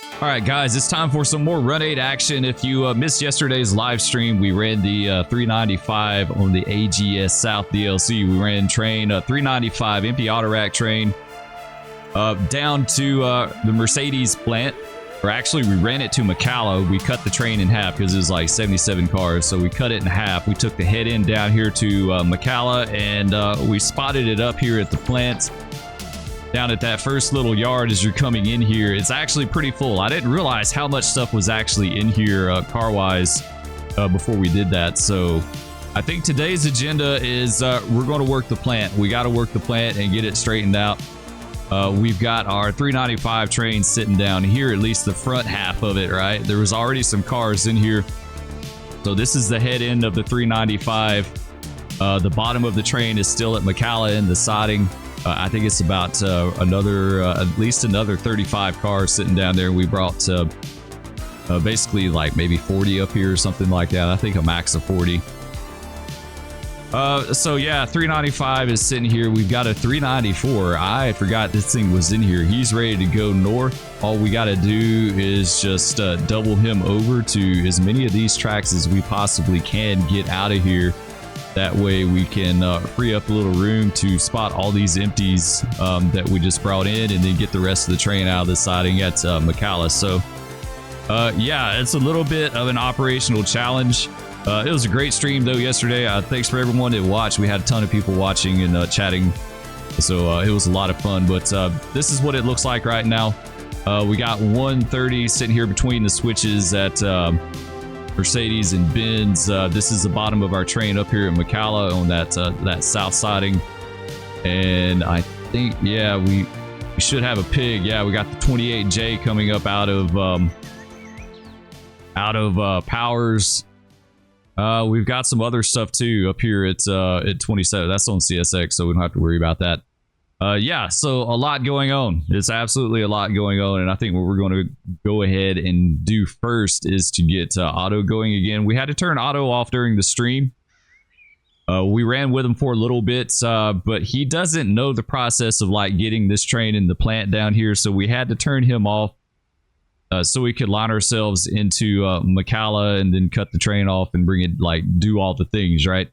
All right, guys, it's time for some more Run 8 action. If you missed yesterday's live stream, we ran the 395 on the AGS South DLC. We ran train 395 empty autorack train down to the Mercedes plant. Or actually, we ran it to McCalla. We cut the train in half because it was like 77 cars. So we cut it in half. We took the head end down here to McCalla, and we spotted it up here at the plant. Down at that first little yard as you're coming in here, it's actually pretty full. I didn't realize how much stuff was actually in here car-wise before we did that. So I think today's agenda is we're going to work the plant. We got to work the plant and get it straightened out. We've got our 395 train sitting down here, at least the front half of it, right? There was already some cars in here. So this is the head end of the 395. The bottom of the train is still at McCalla in the siding. I think it's about at least another 35 cars sitting down there. We brought basically like maybe 40 up here or something like that. I think a max of 40. So yeah, 395 is sitting here. We've got a 394. I forgot this thing was in here. He's ready to go north. All we got to do is just double him over to as many of these tracks as we possibly can, get out of here. That way we can free up a little room to spot all these empties that we just brought in, and then get the rest of the train out of the siding at McCalla. So yeah, it's a little bit of an operational challenge. It was a great stream though yesterday. Thanks for everyone that watched. We had a ton of people watching and chatting, so it was a lot of fun. But this is what it looks like right now. We got 130 sitting here between the switches at Mercedes and Benz. This is the bottom of our train up here in McCalla on that south siding, and I think, yeah, we should have a pig. Yeah, we got the 28J coming up out of Powers. We've got some other stuff too up here at 27. That's on CSX, so we don't have to worry about that. Yeah, so a lot going on. It's absolutely a lot going on, and I think what we're going to go ahead and do first is to get Otto going again. We had to turn Otto off during the stream. We ran with him for a little bit, but he doesn't know the process of like getting this train in the plant down here, so we had to turn him off so we could line ourselves into McCalla and then cut the train off and bring it, like, do all the things, right?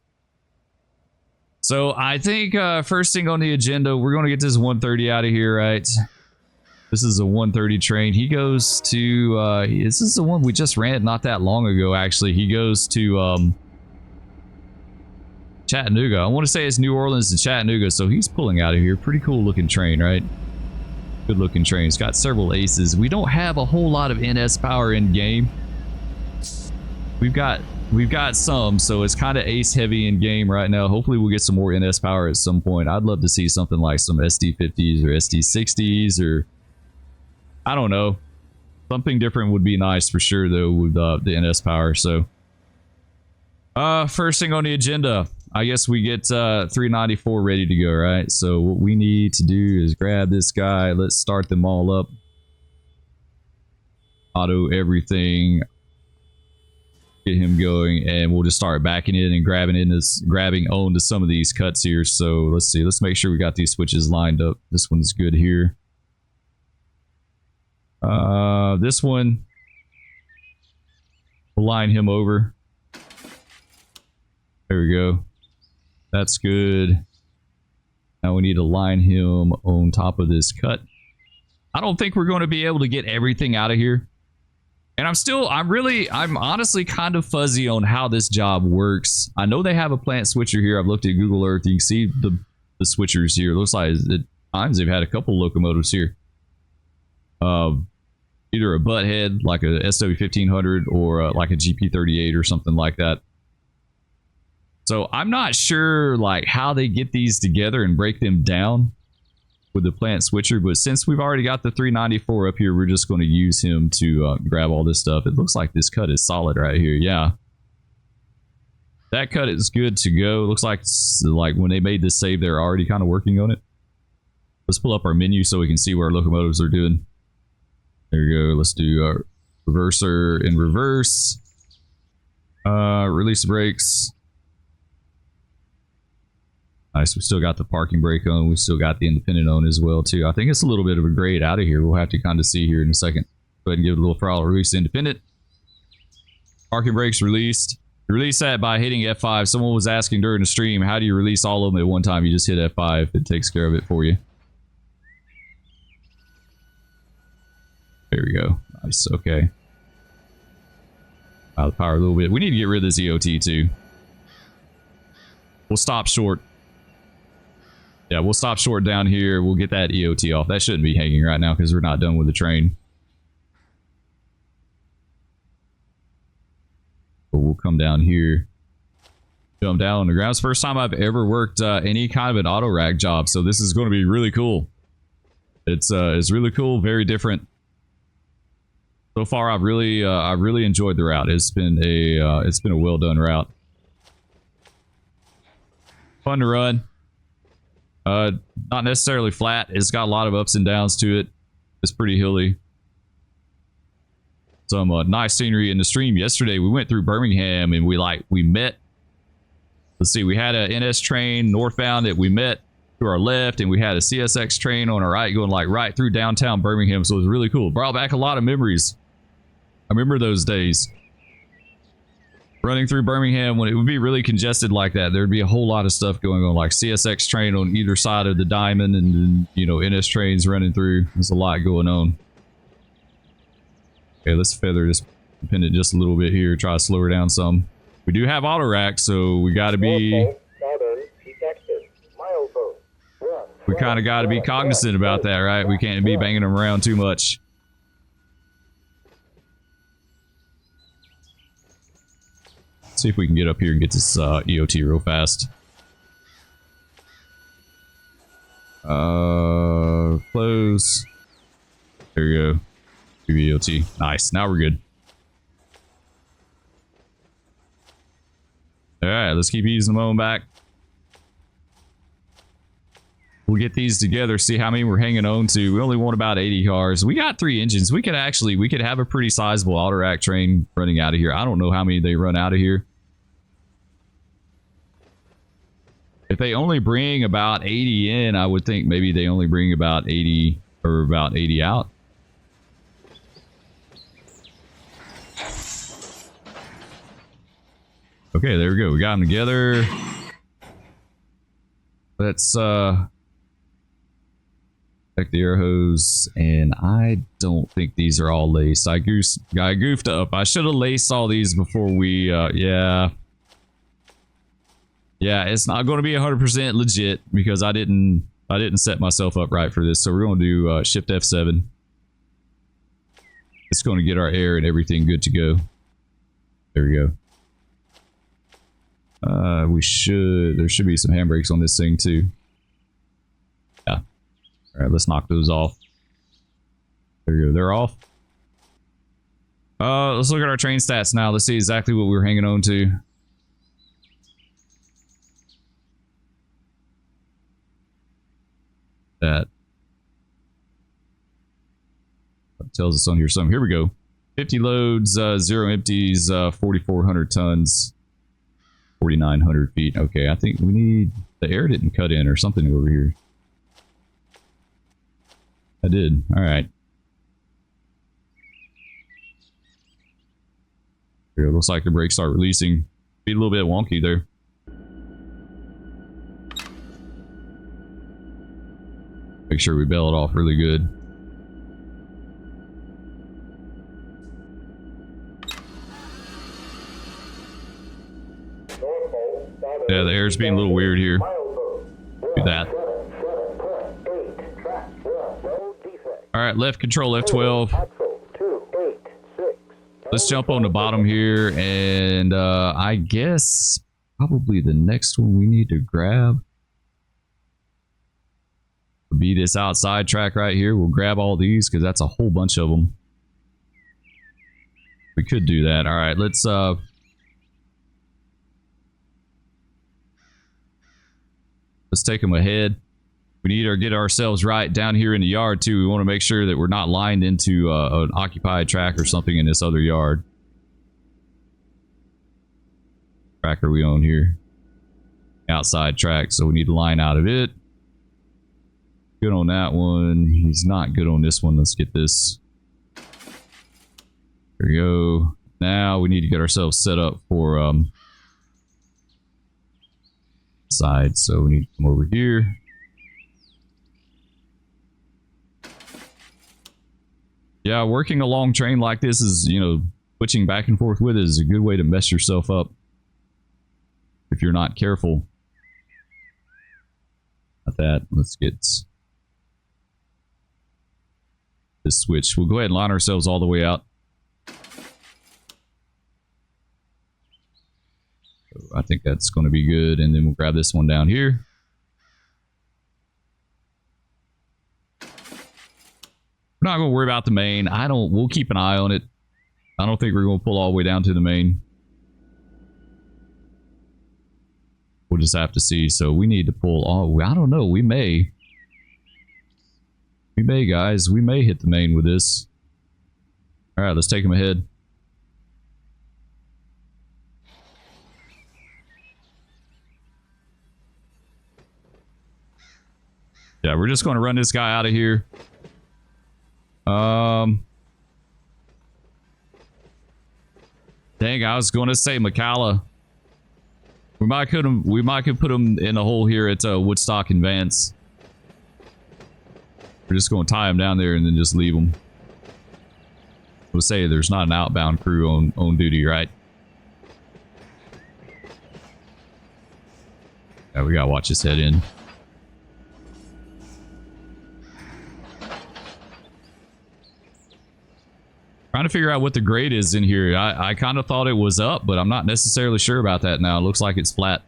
So I think first thing on the agenda, we're going to get this 130 out of here, right? This is a 130 train. He goes to, this is the one we just ran not that long ago, actually. He goes to Chattanooga. I want to say it's New Orleans to Chattanooga, so he's pulling out of here. Pretty cool looking train, right? Good looking train. It's got several aces. We don't have a whole lot of NS power in game. We've got some, so it's kind of ace heavy in game right now. Hopefully we'll get some more NS power at some point. I'd love to see something like some SD50s or SD60s, or I don't know. Something different would be nice for sure though with the NS power. So first thing on the agenda, I guess we get 394 ready to go, right? So what we need to do is grab this guy. Let's start them all up. Auto everything. Get him going, and we'll just start backing in and grabbing onto some of these cuts here. So let's see. Let's make sure we got these switches lined up. This one's good here. This one, we'll line him over. There we go. That's good. Now we need to line him on top of this cut. I don't think we're going to be able to get everything out of here. And I'm honestly kind of fuzzy on how this job works. I know they have a plant switcher here. I've looked at Google Earth. You can see the switchers here. It looks like at times they've had a couple locomotives here. Either a butt head like a SW1500 or like a GP38 or something like that. So I'm not sure like how they get these together and break them down with the plant switcher, but since we've already got the 394 up here, we're just going to use him to grab all this stuff. It looks like this cut is solid right here. Yeah, that cut is good to go. It looks like when they made this save, they're already kind of working on it. Let's pull up our menu so we can see where locomotives are doing. There we go. Let's do our reverser in reverse. Release the brakes. Nice. We still got the parking brake on. We still got the independent on as well too. I think it's a little bit of a grade out of here. We'll have to kind of see here in a second. Go ahead and give it a little throttle release independent. Parking brakes released. You release that by hitting F5. Someone was asking during the stream, how do you release all of them at one time? You just hit F5. It takes care of it for you. There we go. Nice. Okay. Out of power a little bit. We need to get rid of this EOT too. We'll stop short. Yeah, we'll stop short down here. We'll get that EOT off. That shouldn't be hanging right now because we're not done with the train. But we'll come down here. Jump down on the ground. It's the first time I've ever worked any kind of an auto rack job, so this is going to be really cool. It's really cool, very different. So far, I've really enjoyed the route. It's been a well done route. Fun to run. Not necessarily flat. It's got a lot of ups and downs to it. It's pretty hilly. Some nice scenery in the stream yesterday. We went through Birmingham and we met. Let's see, we had a NS train northbound that we met to our left, and we had a CSX train on our right going like right through downtown Birmingham. So it was really cool. Brought back a lot of memories. I remember those days. Running through Birmingham when it would be really congested like that. There'd be a whole lot of stuff going on, like CSX train on either side of the diamond, and you know, NS trains running through. There's a lot going on. Okay, let's feather this pendant just a little bit here. Try to slow her down some. We do have auto rack, so we got to be. We kind of got to be cognizant about that, right? We can't be banging them around too much. See if we can get up here and get this EOT real fast. Close. There you go. EOT. Nice. Now we're good. Alright, let's keep easing the moment back. We'll get these together, see how many we're hanging on to. We only want about 80 cars. We got 3 engines. We could have a pretty sizable auto rack train running out of here. I don't know how many they run out of here. If they only bring about 80 in, I would think maybe they only bring about 80 or about 80 out. Okay, there we go. We got them together. Let's check the air hose, and I don't think these are all laced. I goofed up. I should have laced all these before we yeah, it's not going to be 100% legit because I didn't set myself up right for this. So we're going to do shift F7. It's going to get our air and everything good to go. There we go. There should be some handbrakes on this thing too. Yeah. All right, let's knock those off. There we go. They're off. Let's look at our train stats now. Let's see exactly what we're hanging on to. That tells us on here something. Here we go. 50 loads, 0 empties, 4,400 tons, 4,900 feet. Okay, I think we need... The air didn't cut in or something over here. I did. All right. Here, it looks like the brakes start releasing. Be a little bit wonky there. Make sure we bail it off really good. Yeah, the air's being a little weird here. Do that. Alright, left control F12. Let's jump on the bottom here, and I guess probably the next one we need to grab would be this outside track right here. We'll grab all these because that's a whole bunch of them. We could do that. Alright, let's take them ahead. We need to get ourselves right down here in the yard too. We want to make sure that we're not lined into an occupied track or something in this other yard. Track are we on here? Outside track, so we need to line out of it. Good on that one. He's not good on this one. Let's get this. There we go. Now we need to get ourselves set up for side. So we need to come over here. Yeah, working a long train like this is, you know, switching back and forth with it is a good way to mess yourself up if you're not careful. Not that. Let's get this switch. We'll go ahead and line ourselves all the way out. So I think that's going to be good. And then we'll grab this one down here. We're not going to worry about the main. We'll keep an eye on it. I don't think we're going to pull all the way down to the main. We'll just have to see. So we need to pull all. I don't know. We may, guys. We may hit the main with this. All right, let's take them ahead. Yeah, we're just going to run this guy out of here. Dang, I was going to say McCalla. We might could put him in a hole here at Woodstock and Vance. We're just going to tie him down there and then just leave him. We'll say there's not an outbound crew on duty, right? Yeah, we gotta watch this head in. Trying to figure out what the grade is in here. I kind of thought it was up, but I'm not necessarily sure about that now. It looks like it's flat.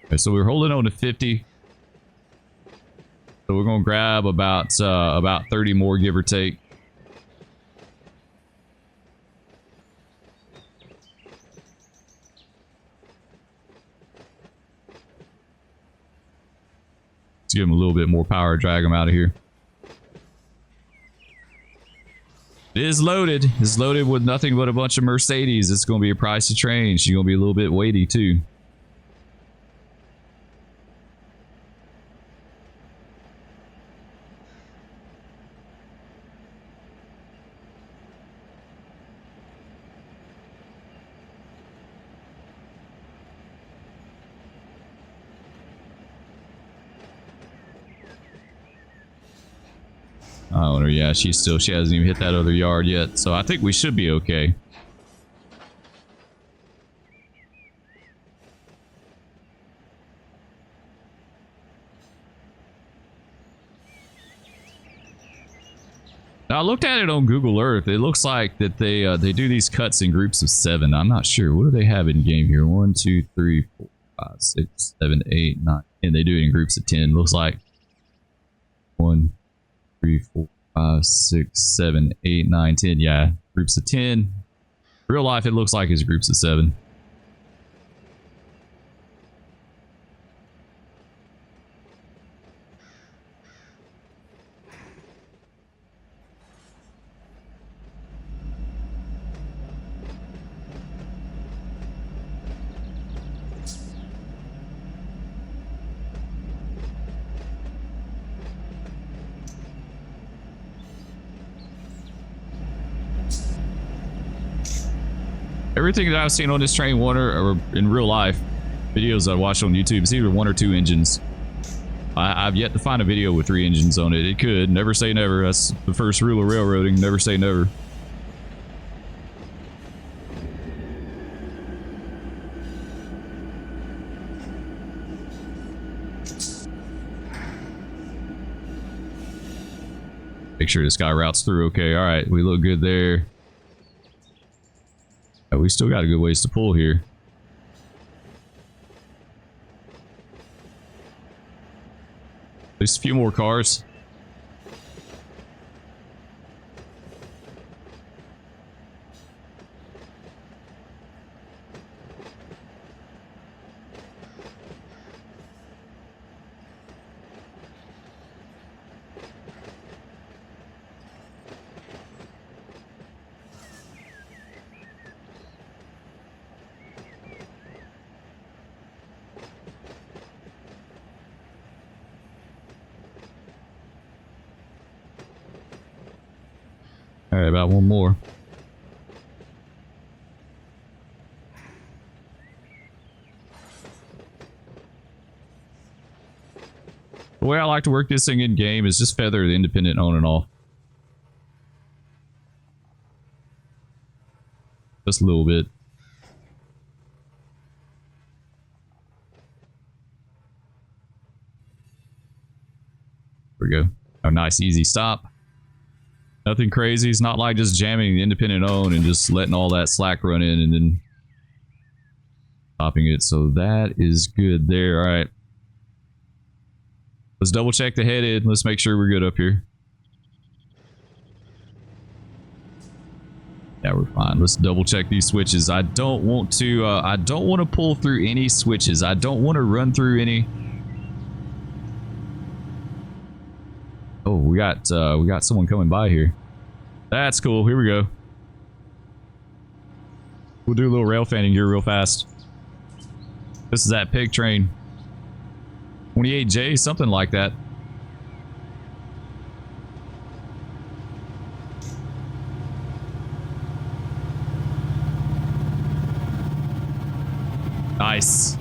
Okay, so we're holding on to 50. So we're going to grab about 30 more, give or take. Let's give him a little bit more power, drag him out of here. It is loaded. It's loaded with nothing but a bunch of Mercedes. It's going to be a pricey train. She's going to be a little bit weighty too. Oh, yeah, she hasn't even hit that other yard yet, so I think we should be okay. Now, I looked at it on Google Earth. It looks like that they do these cuts in groups of 7. I'm not sure. What do they have in game here? 1, 2, 3, 4, 5, 6, 7, 8, 9, and they do it in groups of 10. Looks like 1, 3, 4, 5, 6, 7, 8, 9, 10. Yeah, groups of 10. Real life, it looks like it's groups of 7. Everything that I've seen on this train, or in real life, videos I watched on YouTube, it's either 1 or 2 engines. I've yet to find a video with 3 engines on it. It could. Never say never. That's the first rule of railroading. Never say never. Make sure this guy routes through okay. All right, we look good there. We still got a good ways to pull here. At least a few more cars. All right, about one more. The way I like to work this thing in game is just feather the independent on and off. Just a little bit. There we go. A nice easy stop. Nothing crazy. It's not like just jamming the independent on and just letting all that slack run in and then stopping it. So that is good there. All right. Let's double check the head in. Let's make sure we're good up here. Yeah, we're fine. Let's double check these switches. I don't want to pull through any switches. I don't want to run through any. Oh, we got someone coming by here. That's cool. Here we go. We'll do a little rail fanning here real fast. This is that pig train. 28J, something like that. Nice.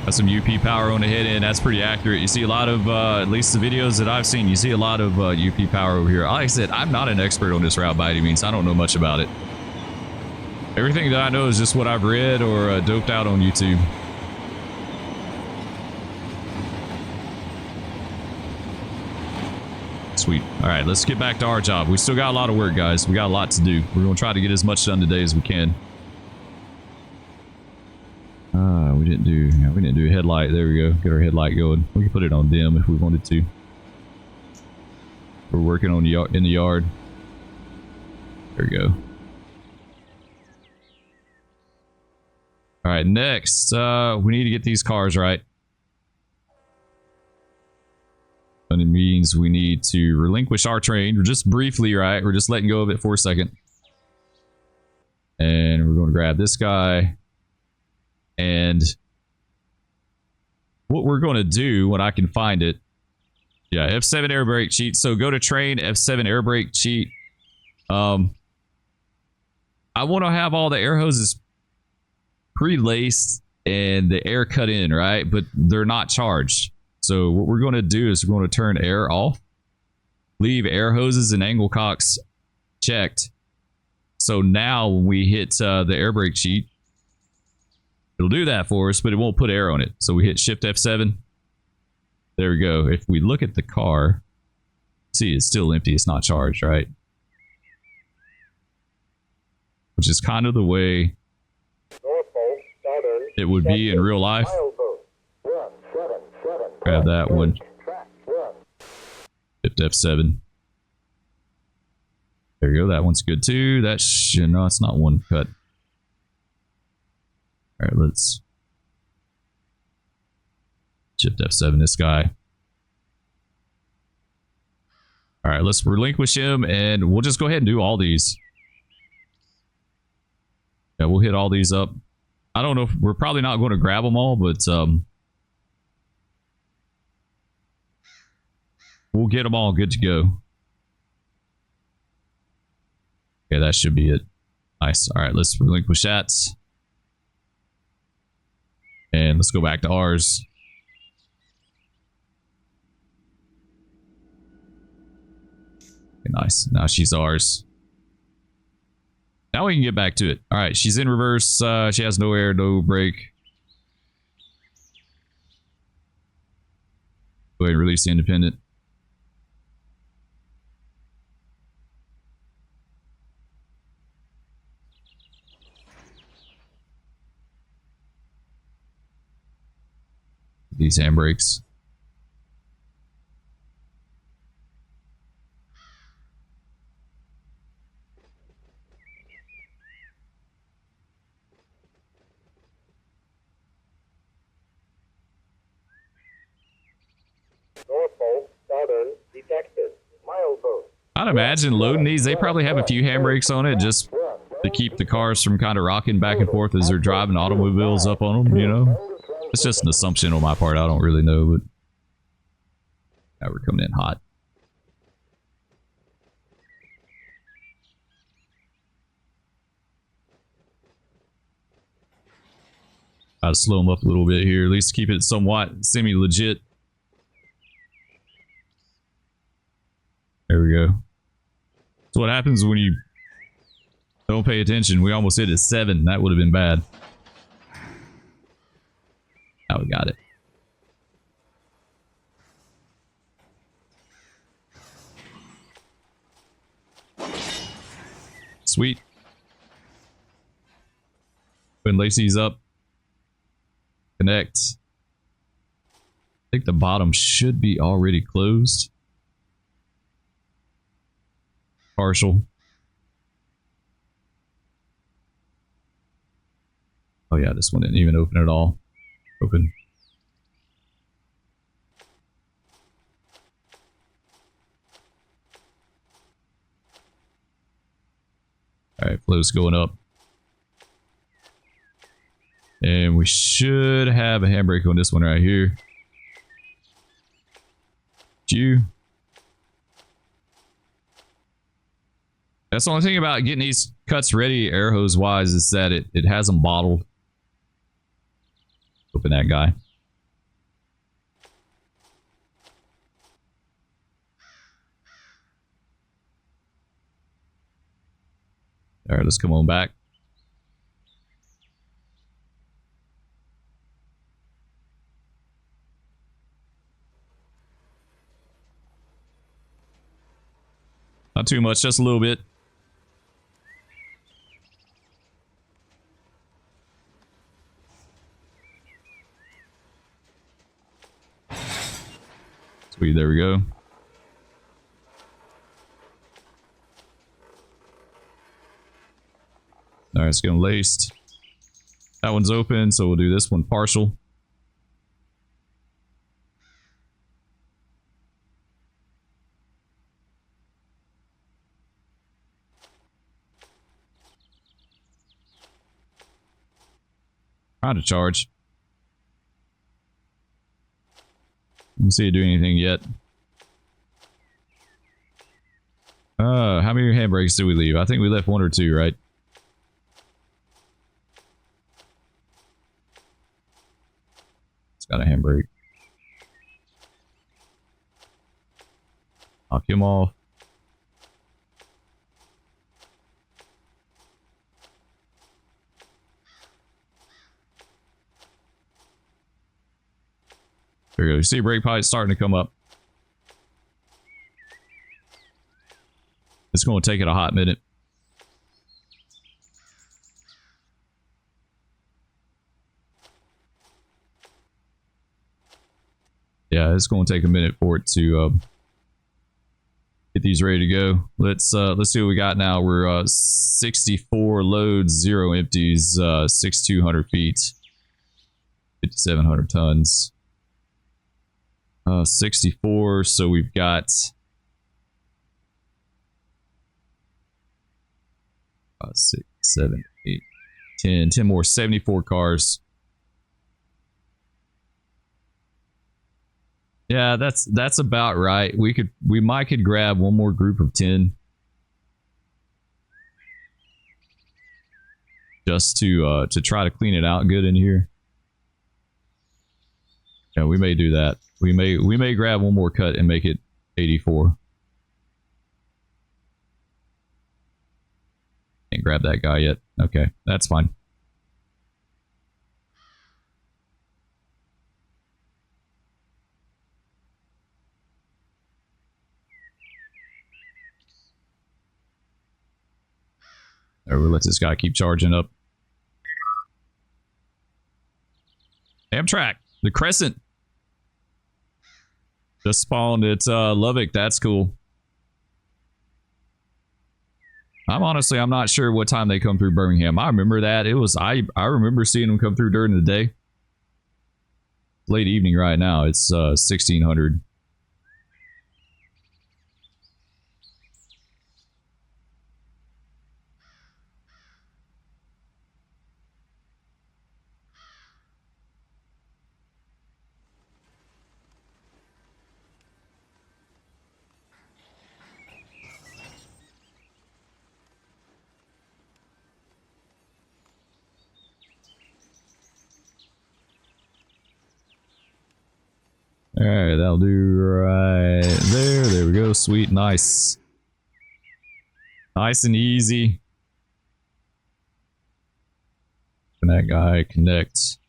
Got some UP power on the head end. That's pretty accurate. You see a lot of, at least the videos that I've seen, you see a lot of UP power over here. Like I said, I'm not an expert on this route by any means. I don't know much about it. Everything that I know is just what I've read or doped out on YouTube. Sweet. All right, let's get back to our job. We still got a lot of work, guys. We got a lot to do. We're going to try to get as much done today as we can. We didn't do a headlight. There we go. Get our headlight going. We can put it on dim if we wanted to. We're working on in the yard. There we go. All right, next, we need to get these cars right. And it means we need to relinquish our train. We're just briefly, right? We're just letting go of it for a second. And we're going to grab this guy. And what we're going to do when I can find it. Yeah, F7 air brake cheat. So go to train, F7 air brake cheat. I want to have all the air hoses pre-laced and the air cut in, right? But they're not charged. So what we're going to do is we're going to turn air off, leave air hoses and angle cocks checked. So now when we hit the air brake cheat, it'll do that for us, but it won't put air on it. So we hit Shift F7. There we go. If we look at the car, see it's still empty. It's not charged, right? Which is kind of the way it would be in real life. Grab that one. Shift F7. There you go. That one's good too. No, it's not one cut. All right, let's Shift F7 this guy. All right, let's relinquish him and we'll just go ahead and do all these. Yeah, we'll hit all these up. I don't know if we're probably not going to grab them all, but we'll get them all good to go. Okay, that should be it. Nice. All right, let's relinquish that. And let's go back to ours. Okay, nice. Now she's ours. Now we can get back to it. All right, she's in reverse. She has no air, no brake. Go ahead and release the independent. These handbrakes. Norfolk Southern detected. Milepost. I'd imagine loading these, they probably have a few handbrakes on it just to keep the cars from kind of rocking back and forth as they're driving automobiles up on them, you know? It's just an assumption on my part. I don't really know, but now we're coming in hot. Try to slow them up a little bit here, at least keep it somewhat semi-legit. There we go. So what happens when you don't pay attention? We almost hit at 7. That would have been bad. Now we got it. Sweet. When Lacey's up. Connect. I think the bottom should be already closed. Partial. Oh yeah, this one didn't even open at all. Open. Alright, flow's going up. And we should have a handbrake on this one right here. That's the only thing about getting these cuts ready air hose wise is that it has them bottled. Open that guy. All right, let's come on back. Not too much, just a little bit. Sweet, there we go. All right, it's getting laced. That one's open, so we'll do this one partial. Trying to charge. Don't see it doing anything yet. How many handbrakes did we leave? I think we left 1 or 2, right? It's got a handbrake. Knock him off. There we go. You see brake pipe starting to come up. It's going to take it a hot minute. Yeah, it's going to take a minute for it to get these ready to go. Let's see what we got now. We're 64 loads, 0 empties, 6,200 feet, 5,700 tons. 64, so we've got 6, 7, 8, 10 more, 74 cars. Yeah, that's about right. We might could grab one more group of 10 just to try to clean it out good in here. Yeah, we may do that. We may grab one more cut and make it 84. Can't grab that guy yet. Okay, that's fine. There, we'll let this guy keep charging up. Amtrak, the Crescent. Just spawned at Lubbock. That's cool. I'm not sure what time they come through Birmingham. I remember that. I remember seeing them come through during the day. Late evening right now. It's 1600. Alright, that'll do right there. There we go. Sweet. Nice. Nice and easy. And that guy connects.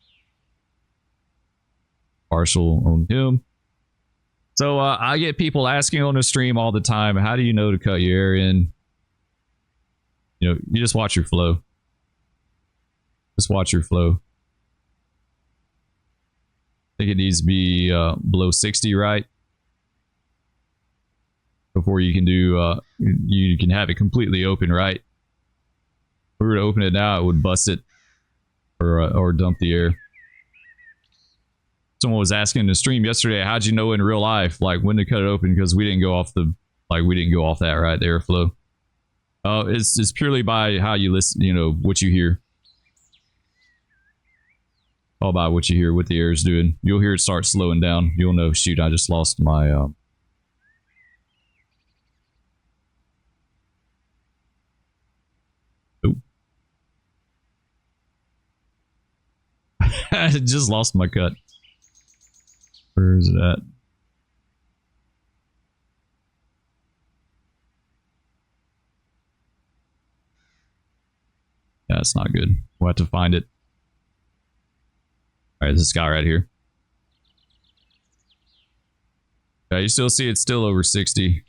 Partial on him. So I get people asking on the stream all the time, how do you know to cut your air in? You know, you just watch your flow. Just watch your flow. I think it needs to be below 60, right? Before you can do, you can have it completely open, right? If we were to open it now, it would bust it or dump the air. Someone was asking in the stream yesterday, how'd you know in real life, like when to cut it open? Because we didn't go off the, we didn't go off that, right? The airflow. It's purely by how you listen, you know, what you hear. All about what you hear, what the air is doing. You'll hear it start slowing down. You'll know, shoot, I just lost my, I just lost my cut. Where is it at? Yeah, it's not good. We'll have to find it. Alright, this guy right here. Yeah, you still see it's still over 60.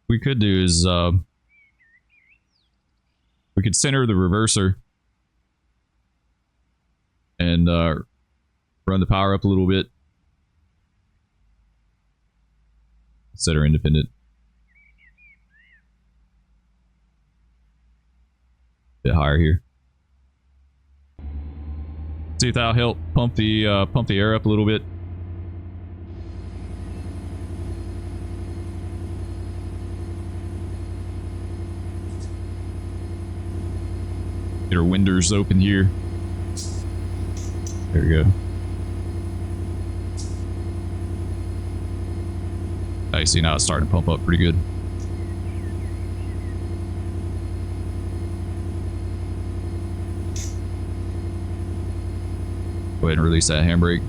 What we could do is we could center the reverser and run the power up a little bit. Set her independent. Bit higher here. See if that'll help pump the air up a little bit. Get our windows open here. There we go. I see now it's starting to pump up pretty good. Go ahead and release that handbrake.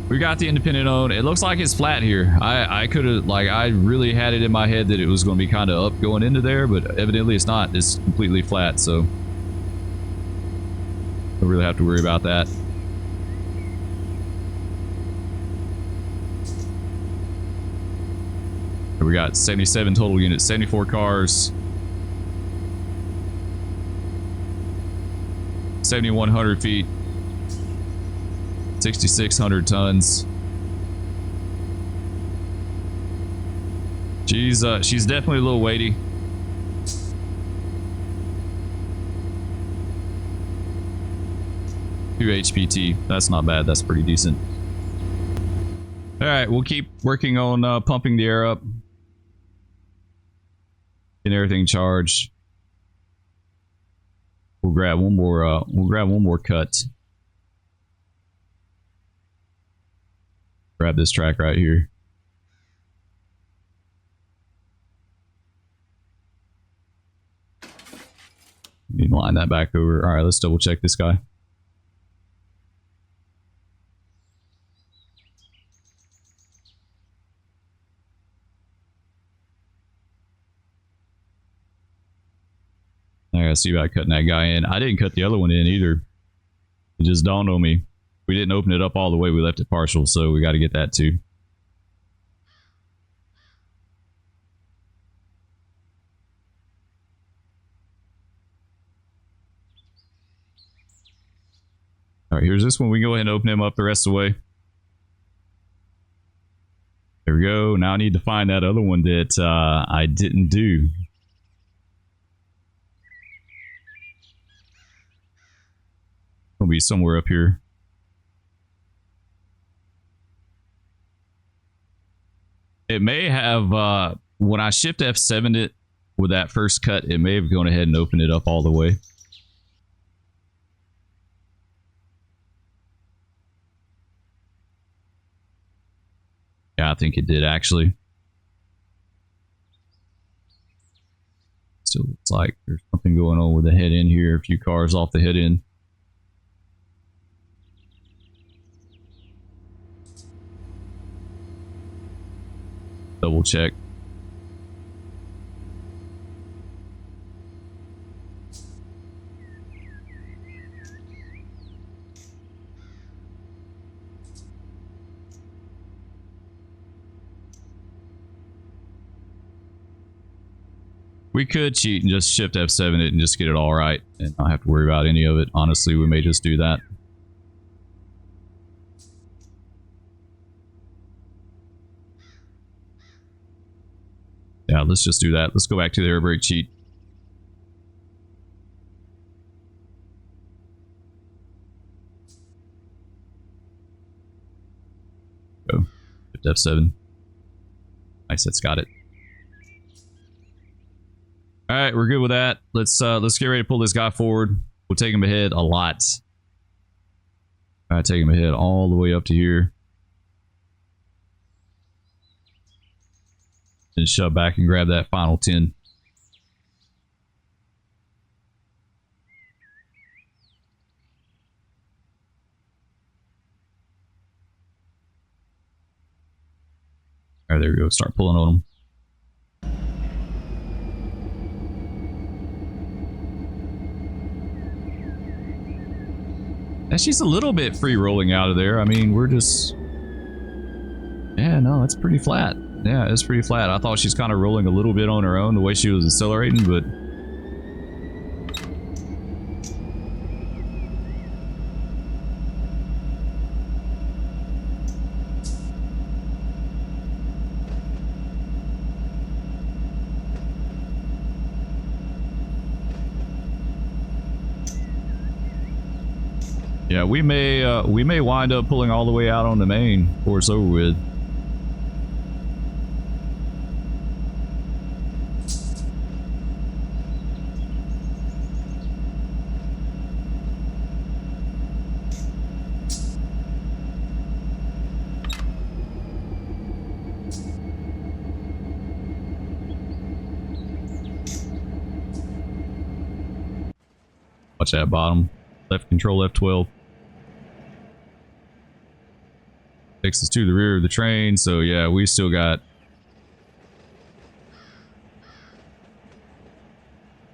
We got the independent on. It looks like it's flat here. I could have, I really had it in my head that it was going to be kind of up going into there, but evidently it's not. It's completely flat, so don't really have to worry about that. We got 77 total units, 74 cars, 7,100 feet, 6,600 tons. She's definitely a little weighty. Two HPT. That's not bad. That's pretty decent. All right, we'll keep working on pumping the air up. Getting everything charged. We'll grab one more cut. Grab this track right here. Need to line that back over. All right, let's double check this guy. I gotta see about cutting that guy in. I didn't cut the other one in either. It just dawned on me. We didn't open it up all the way. We left it partial, so we got to get that too. All right, here's this one. We can go ahead and open him up the rest of the way. There we go. Now I need to find that other one that I didn't do. It'll be somewhere up here. It may have, when I shift F7'd it with that first cut, it may have gone ahead and opened it up all the way. Yeah, I think it did actually. Still looks like there's something going on with the head end here. A few cars off the head end. double check. We could cheat and just shift F7 it and just get it all right and not have to worry about any of it. Honestly, we may just do that. Yeah, let's just do that. Let's go back to the air brake cheat. Go. Shift F7. Nice, that's got it. All right, we're good with that. Let's get ready to pull this guy forward. We'll take him ahead a lot. All right, take him ahead all the way up to here. And shove back and grab that final 10. All right, there we go. Start pulling on him. And she's a little bit free rolling out of there. I mean, we're just... Yeah, no, it's pretty flat. Yeah, it's pretty flat. I thought she's kind of rolling a little bit on her own the way she was accelerating, but... Yeah, we may wind up pulling all the way out on the main before it's over with. Watch that bottom. Left control F12. Takes us to the rear of the train, so yeah, we still got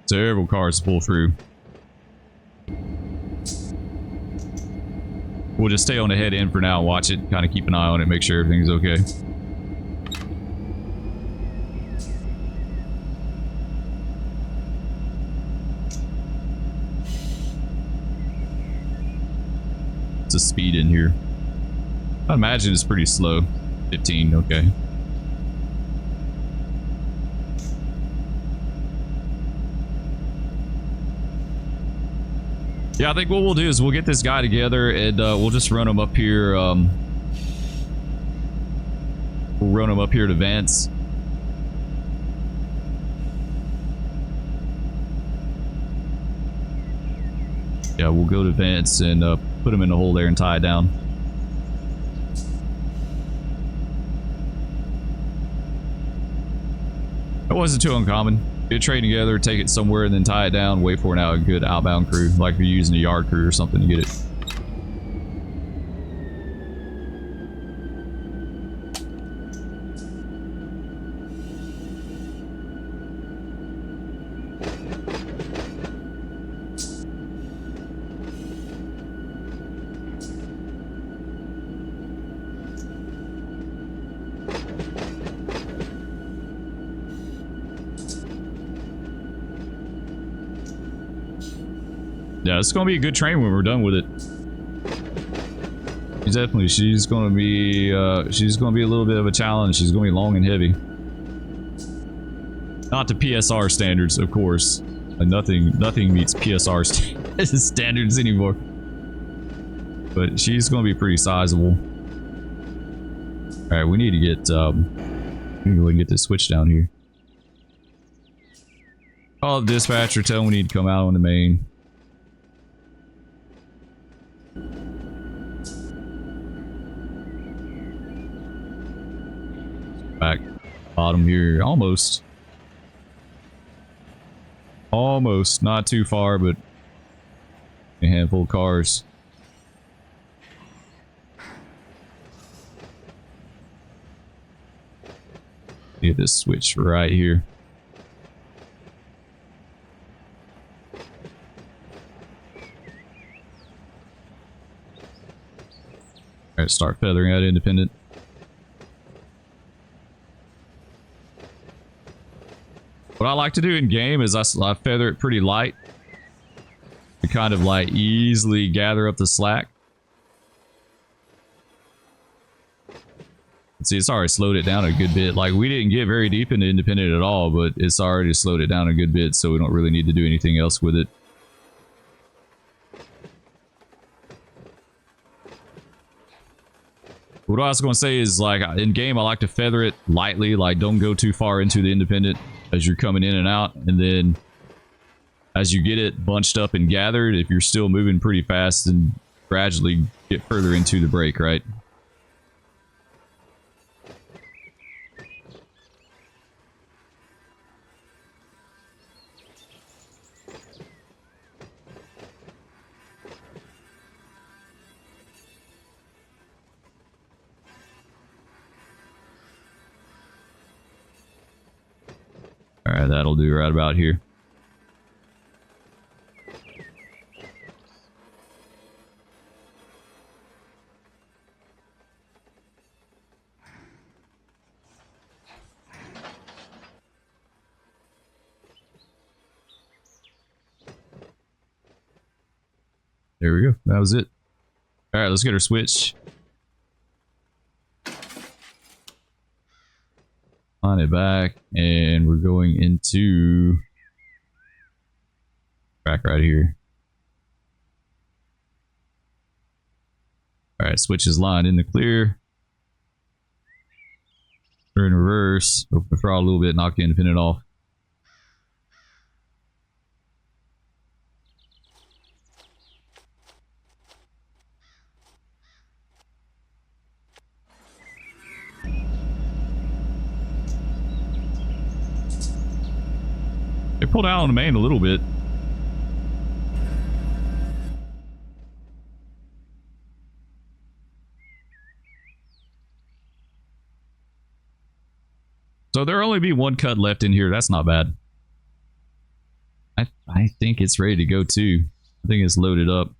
several cars to pull through. We'll just stay on the head end for now and watch it, kind of keep an eye on it, make sure everything's okay. It's a speed in here. I imagine it's pretty slow. 15, okay. Yeah, I think what we'll do is we'll get this guy together and we'll just run him up here. We'll run him up here to Vance. Yeah, we'll go to Vance and put him in the hole there and tie it down. It wasn't too uncommon. Get a train together, take it somewhere, and then tie it down. Wait for a good outbound crew, like you're using a yard crew or something to get it. Yeah, it's gonna be a good train when we're done with it. She's gonna be a little bit of a challenge. She's gonna be long and heavy. Not to PSR standards, of course. Like nothing meets PSR standards anymore. But she's gonna be pretty sizable. All right, we need to get we need to go ahead and get this switch down here. Call the dispatcher, tell them we need to come out on the main. Back bottom here, almost, not too far, but a handful of cars. get this switch right here. All right, start feathering out independent. What I like to do in game is I feather it pretty light to kind of like easily gather up the slack. See, it's already slowed it down a good bit. Like, we didn't get very deep into independent at all, but it's already slowed it down a good bit, so we don't really need to do anything else with it. What I was going to say is, like, in game, I like to feather it lightly. Like, don't go too far into the independent as you're coming in and out. And then as you get it bunched up and gathered, if you're still moving pretty fast, then gradually get further into the brake, right? Alright, that'll do right about here. There we go. That was it. Alright, let's get our switch. On it back, and we're going into track right here. All right, switch is lined in the clear. We're in reverse. Open the throttle a little bit, knock the independent off. They pulled out on the main a little bit. So there'll only be one cut left in here. That's not bad. I think it's ready to go too. I think it's loaded up.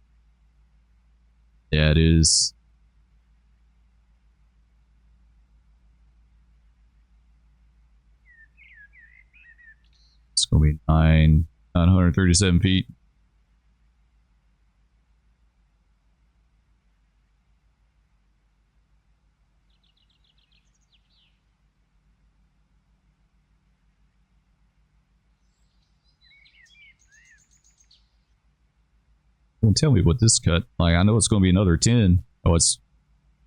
Yeah, it is. It's gonna be 937 feet. Don't tell me what this cut. Like, I know it's gonna be another 10. Oh, it's.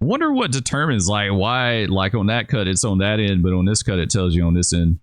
I wonder what determines like why, like on that cut it's on that end, but on this cut it tells you on this end.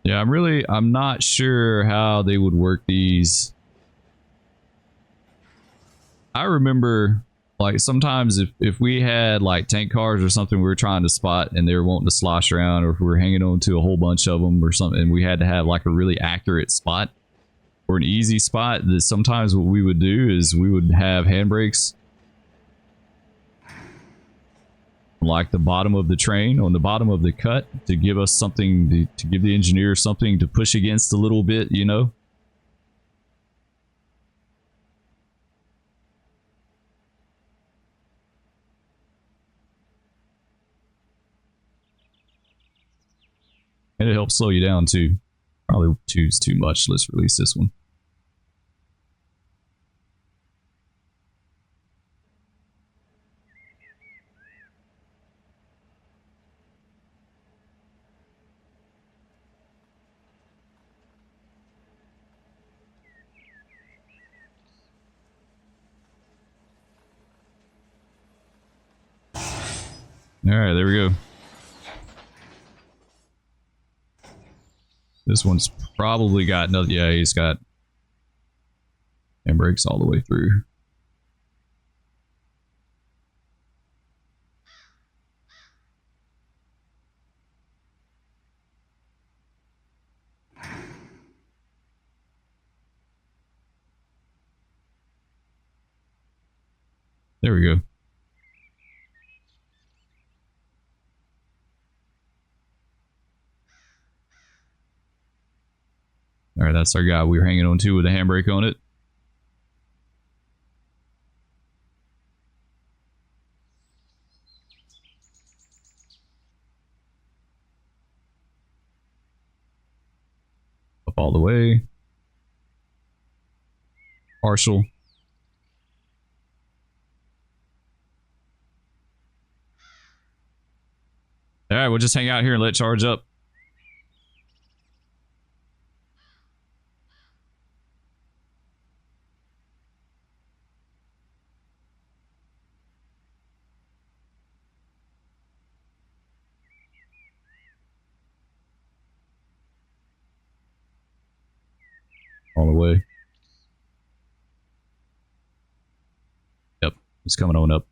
Yeah, I'm not sure how they would work these. I remember, like, sometimes if we had, like, tank cars or something we were trying to spot and they were wanting to slosh around, or if we were hanging on to a whole bunch of them or something, and we had to have, like, a really accurate spot or an easy spot, that sometimes what we would do is we would have handbrakes like the bottom of the train on the bottom of the cut to give us something to give the engineer something to push against a little bit, you know. And it helps slow you down too. Probably two's too much. Let's release this one. All right, there we go. This one's probably got no. Yeah, he's got handbrakes all the way through. There we go. All right, that's our guy we were hanging on to with a handbrake on it. Up all the way. Partial. All right, we'll just hang out here and let it charge up. All the way. Yep, it's coming on up.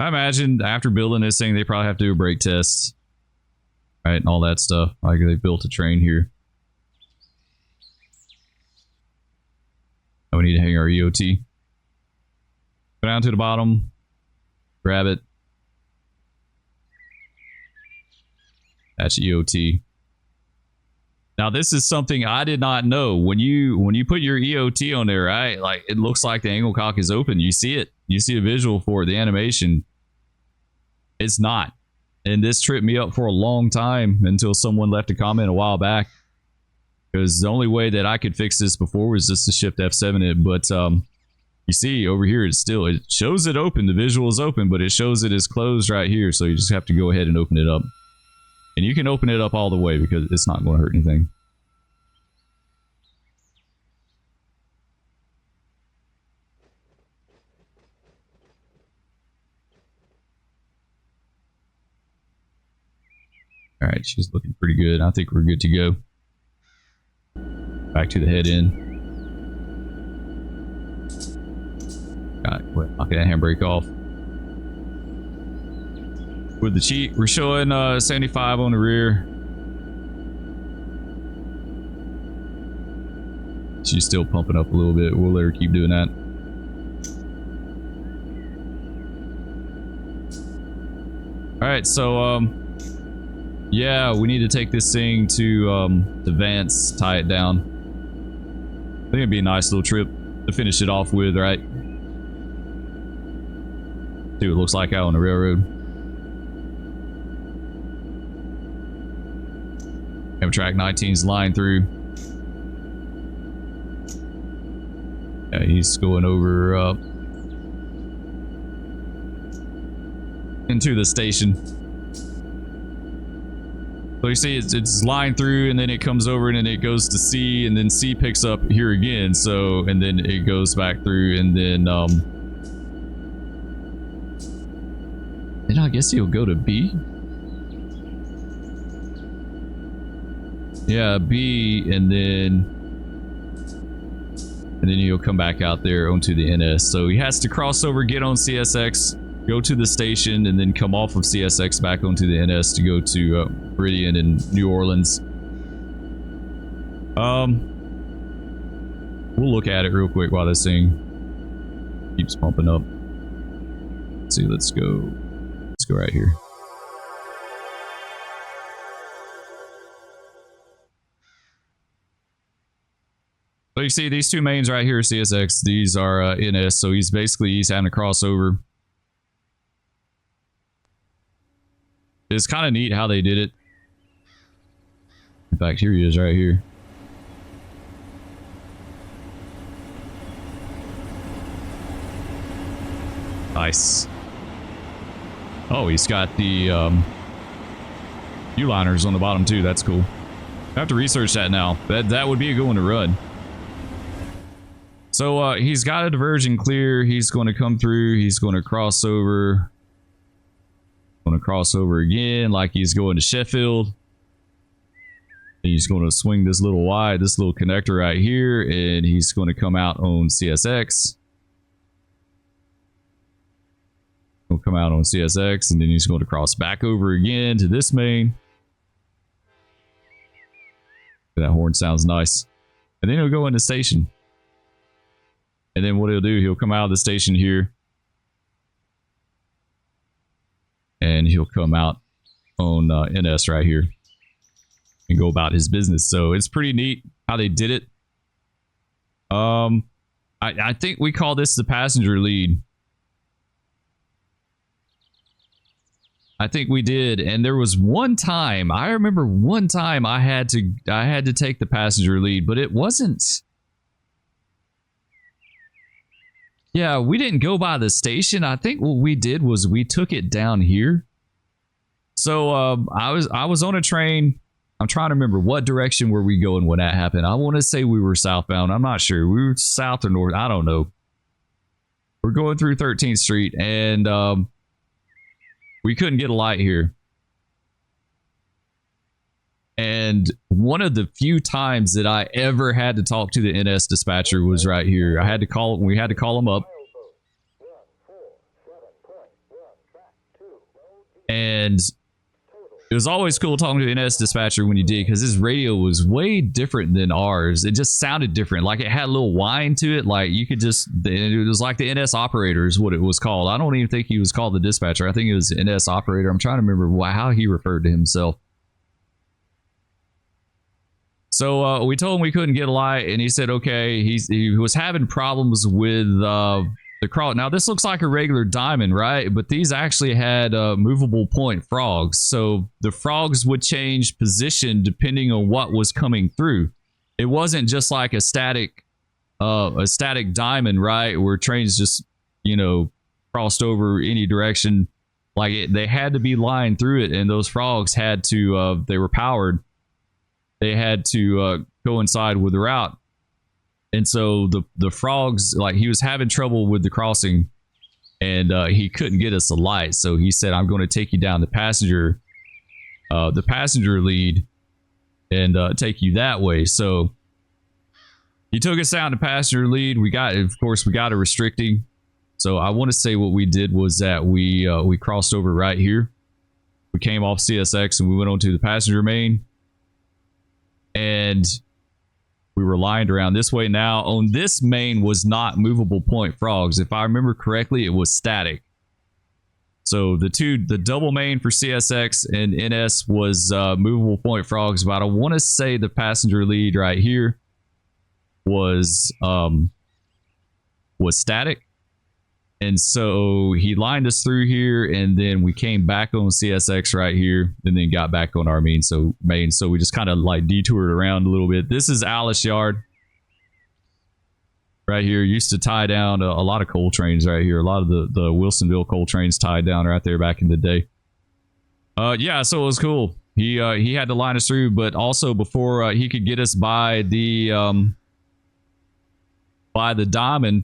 I imagine after building this thing, they probably have to do a brake test, right, and all that stuff. Like they built a train here. Now we need to hang our EOT. Go down to the bottom, grab it. That's EOT. Now this is something I did not know. When you put your EOT on there, right? Like it looks like the angle cock is open. You see it. You see a visual for it, the animation. It's not. And this tripped me up for a long time until someone left a comment a while back. Because the only way that I could fix this before was just to shift F7 it. But you see over here, it shows it open. The visual is open, but it shows it is closed right here. So you just have to go ahead and open it up. And you can open it up all the way because it's not going to hurt anything. All right, she's looking pretty good. I think we're good to go. Back to the head end. Got it. Knocking that handbrake off. With the cheat, we're showing 75 on the rear. She's still pumping up a little bit. We'll let her keep doing that. All right, so yeah, we need to take this thing to Vance, tie it down. I think it'd be a nice little trip to finish it off with, right? See what it looks like out on the railroad. Track 19's line through. Yeah, he's going over into the station. So you see it's line through and then it comes over and then it goes to C and then C picks up here again. So, and then it goes back through and then I guess he'll go to B. Yeah, B, and then you'll come back out there onto the NS. So he has to cross over, get on CSX, go to the station, and then come off of CSX back onto the NS to go to Meridian and New Orleans. We'll look at it real quick while this thing keeps pumping up. Let's see, let's go right here. So you see these two mains right here, CSX, these are NS, so he's having to cross over. It's kind of neat how they did it. In fact, here he is right here. Nice. Oh, he's got the U-liners on the bottom too. That's cool. I have to research that now. That would be a good one to run. So he's got a diversion clear. He's going to come through. He's going to cross over. Going to cross over again like he's going to Sheffield. And he's going to swing this little connector right here, and he's going to come out on CSX. He'll come out on CSX, and then he's going to cross back over again to this main. That horn sounds nice. And then he'll go into station. And then what he'll do, he'll come out of the station here. And he'll come out on NS right here. And go about his business. So it's pretty neat how they did it. I think we call this the passenger lead. I think we did, and there was one time, I remember one time I had to take the passenger lead, but it wasn't. Yeah, we didn't go by the station. I think what we did was we took it down here. So I was on a train. I'm trying to remember what direction were we going when that happened. I want to say we were southbound. I'm not sure. We were south or north. I don't know. We're going through 13th Street, and we couldn't get a light here. And one of the few times that I ever had to talk to the NS dispatcher was right here. We had to call him up. And it was always cool talking to the NS dispatcher when you did, because his radio was way different than ours. It just sounded different. Like it had a little whine to it. Like you could just, it was like the NS operator is what it was called. I don't even think he was called the dispatcher. I think it was the NS operator. I'm trying to remember how he referred to himself. So we told him we couldn't get a light, and he said, okay, he was having problems with the crawl. Now this looks like a regular diamond, right? But these actually had movable point frogs. So the frogs would change position depending on what was coming through. It wasn't just like a static diamond, right? Where trains just, crossed over any direction. Like they had to be lined through it, and those frogs had to, they were powered. They had to coincide with the route. And so the frogs, like he was having trouble with the crossing, and he couldn't get us a light. So he said, I'm going to take you down the passenger lead and take you that way. So he took us down the passenger lead. We got a restricting. So I want to say what we did was that we crossed over right here. We came off CSX and we went on to the passenger main. And we were lined around this way. Now, on this main was not movable point frogs. If I remember correctly, it was static. So the double main for CSX and NS was movable point frogs. But I want to say the passenger lead right here was static. And so he lined us through here, and then we came back on CSX right here, and then got back on our main. So we just kind of like detoured around a little bit. This is Alice Yard right here. Used to tie down a lot of coal trains right here. A lot of the Wilsonville coal trains tied down right there back in the day. Yeah, so it was cool. He had to line us through, but also before he could get us by the diamond,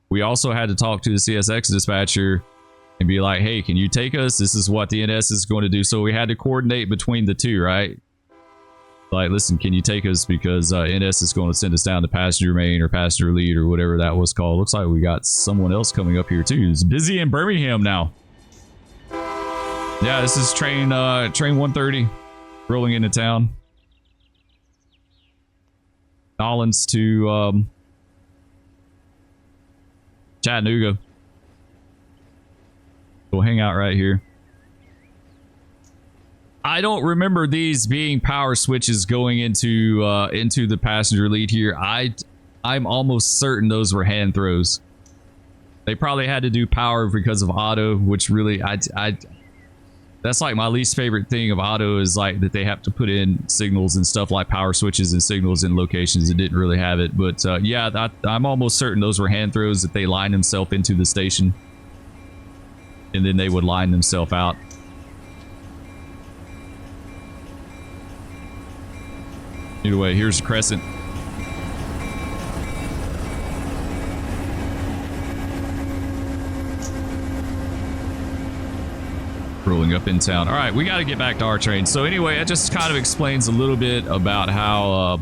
we also had to talk to the CSX dispatcher and be like, hey, can you take us? This is what the NS is going to do. So we had to coordinate between the two, right? Like, listen, can you take us? Because NS is going to send us down to passenger main or passenger lead or whatever that was called. Looks like we got someone else coming up here too. It's busy in Birmingham now. Yeah, this is train 130 rolling into town. Nolans to Chattanooga. We'll hang out right here. I don't remember these being power switches going into the passenger lead here. I'm almost certain those were hand throws. They probably had to do power because of auto, which really that's like my least favorite thing of auto, is like that they have to put in signals and stuff like power switches and signals in locations that didn't really have it. But yeah, I'm almost certain those were hand throws, that they lined themselves into the station and then they would line themselves out. Anyway, here's the Crescent. rolling up in town. All right, we got to get back to our train. So anyway, it just kind of explains a little bit about how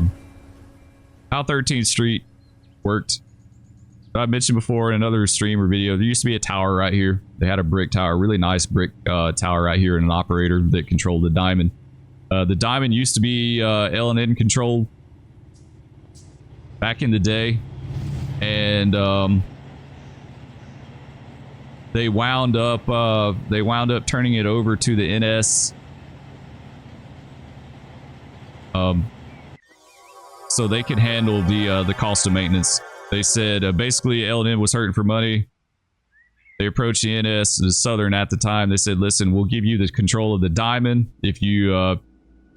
13th Street worked. I mentioned before in another stream or video, there used to be a tower right here. They had a brick tower, really nice brick tower right here, and an operator that controlled the diamond. The diamond used to be L&N controlled back in the day, and they wound up turning it over to the NS. So they could handle the cost of maintenance. They said basically L&N was hurting for money. They approached the NS, the Southern at the time. They said, listen, we'll give you the control of the diamond if you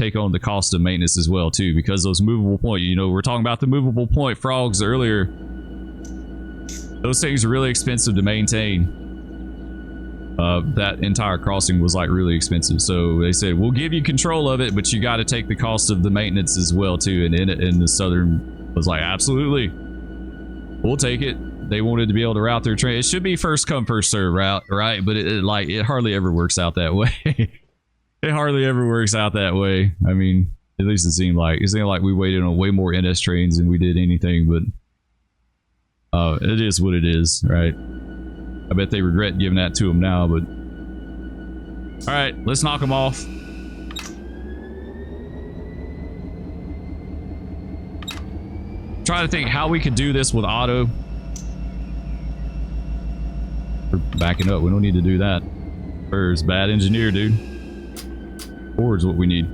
take on the cost of maintenance as well, too. Because those movable point, you know, we're talking about the movable point frogs earlier. Those things are really expensive to maintain. That entire crossing was like really expensive. So they said, we'll give you control of it, but you got to take the cost of the maintenance as well, too. And the Southern was like, absolutely. We'll take it. They wanted to be able to route their train. It should be first come, first serve route, right? But it hardly ever works out that way. It hardly ever works out that way. I mean, at least it seemed like we waited on way more NS trains than we did anything, but it is what it is, right? I bet they regret giving that to them now, but all right, let's knock them off. Trying to think how we could do this with auto. We're backing up. We don't need to do that. Spur's bad engineer, dude. Forward's what we need.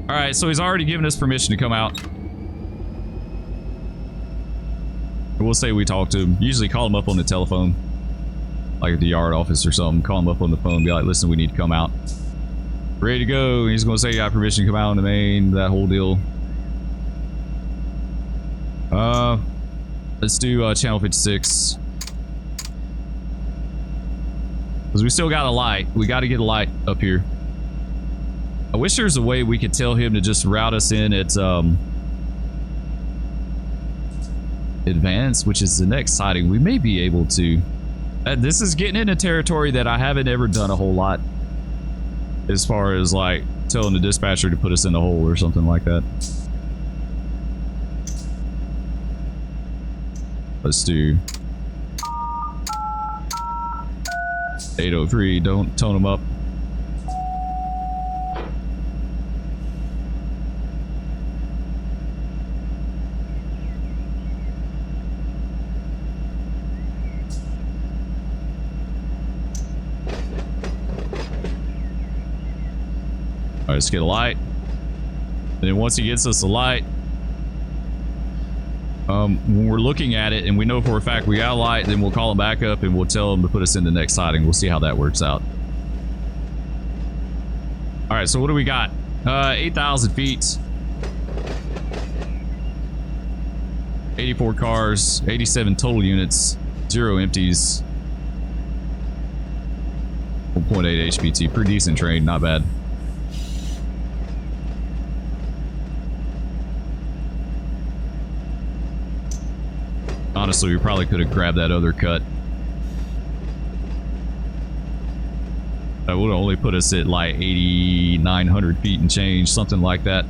All right, so he's already given us permission to come out. We'll say we talk to him. Usually call him up on the telephone. Like at the yard office or something. Call him up on the phone. Be like, listen, we need to come out. Ready to go. He's going to say you got permission to come out on the main. That whole deal. Let's do channel 56. Because we still got a light. We got to get a light up here. I wish there's a way we could tell him to just route us in at Vance, which is the next siding. We may be able to. This is getting into territory that I haven't ever done a whole lot. As far as like telling the dispatcher to put us in the hole or something like that. Let's do 803. Don't tone them up. All right, let's get a light. And then once he gets us a light, when we're looking at it and we know for a fact we got a light, then we'll call him back up and we'll tell him to put us in the next siding. We'll see how that works out. All right, so what do we got? 8,000 feet. 84 cars, 87 total units, 0 empties. 1.8 HPT, pretty decent train, not bad. Honestly, we probably could have grabbed that other cut. That would only put us at like 8,900 feet and change, something like that.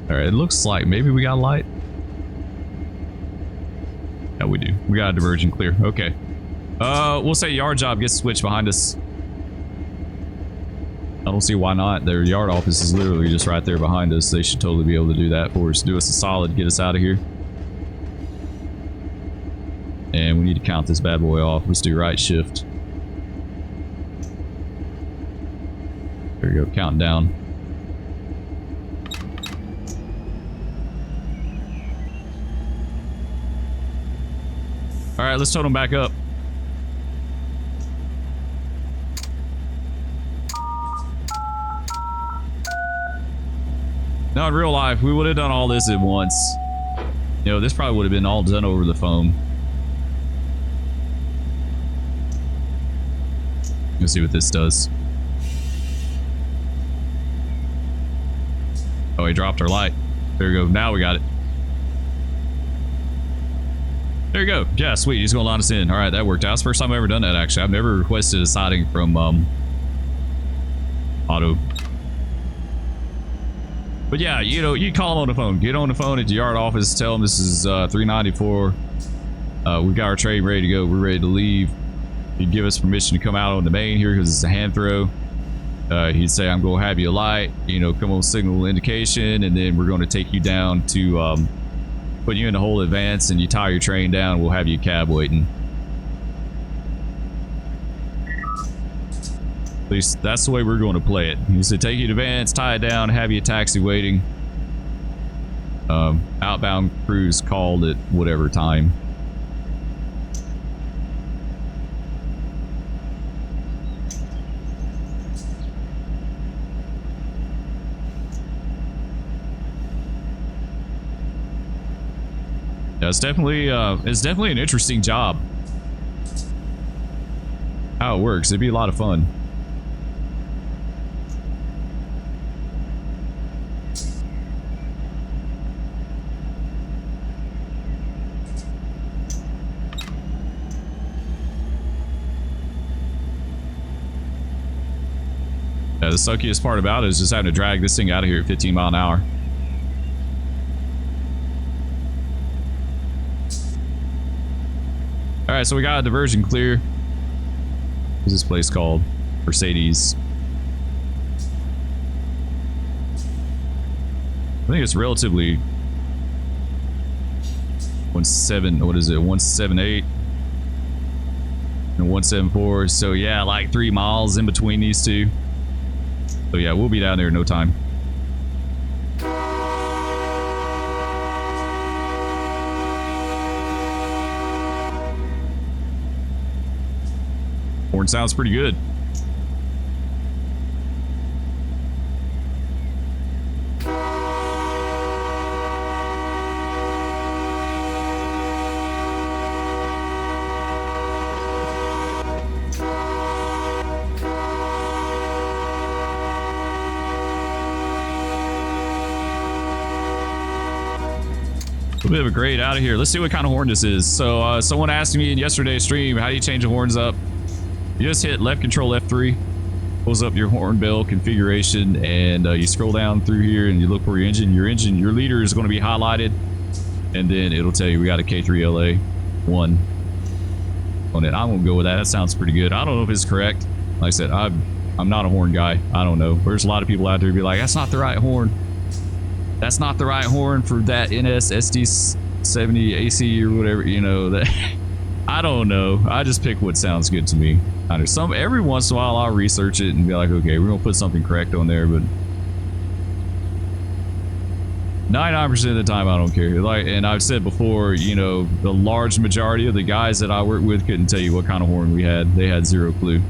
All right, it looks like maybe we got a light. Yeah, we do. We got a diversion clear. Okay. We'll say yard job gets switched behind us. I don't see why not. Their yard office is literally just right there behind us. They should totally be able to do that for us. Do us a solid, get us out of here. And we need to count this bad boy off. Let's do right shift. There we go, counting down. All right, let's tow them back up. Now in real life, we would have done all this at once. You know, this probably would have been all done over the phone. Let's see what this does. Oh, he dropped our light. There we go. Now we got it. There you go. Yeah, sweet. He's going to line us in. All right, that worked out. It's the first time I've ever done that, actually. I've never requested a siding from Auto. But yeah, you know, you call him on the phone. Get on the phone at the yard office. Tell him this is 394. We got our train ready to go. We're ready to leave. He'd give us permission to come out on the main here because it's a hand throw. He'd say, I'm going to have you a light. You know, come on signal indication. And then we're going to take you down to put you in the whole advance, and you tie your train down. We'll have you a cab waiting. At least that's the way we're going to play it. He said, take you to advance, tie it down, have you a taxi waiting. Outbound crews called at whatever time. Yeah, it's definitely an interesting job. How it works, it'd be a lot of fun. Yeah, the suckiest part about it is just having to drag this thing out of here at 15 miles an hour. All right, so we got a diversion clear. What's this place called? Mercedes. I think it's relatively 178 and 174. So yeah, like 3 miles in between these two. So yeah, we'll be down there in no time. Horn sounds pretty good. A bit of a grade out of here. Let's see what kind of horn this is. So someone asked me in yesterday's stream, how do you change the horns up? You just hit left control F3, pulls up your horn bell configuration, and you scroll down through here and you look for your engine. Your leader is going to be highlighted, and then it'll tell you we got a K3LA 1 on it. I'm going to go with that. That sounds pretty good. I don't know if it's correct. Like I said, I'm not a horn guy. I don't know. There's a lot of people out there who be like, that's not the right horn. That's not the right horn for that NS SD70 AC or whatever, you know. That I don't know. I just pick what sounds good to me. Every once in a while I'll research it and be like, okay, we're gonna put something correct on there, but 99% of the time I don't care. Like, and I've said before, you know, the large majority of the guys that I work with couldn't tell you what kind of horn we had. They had zero clue.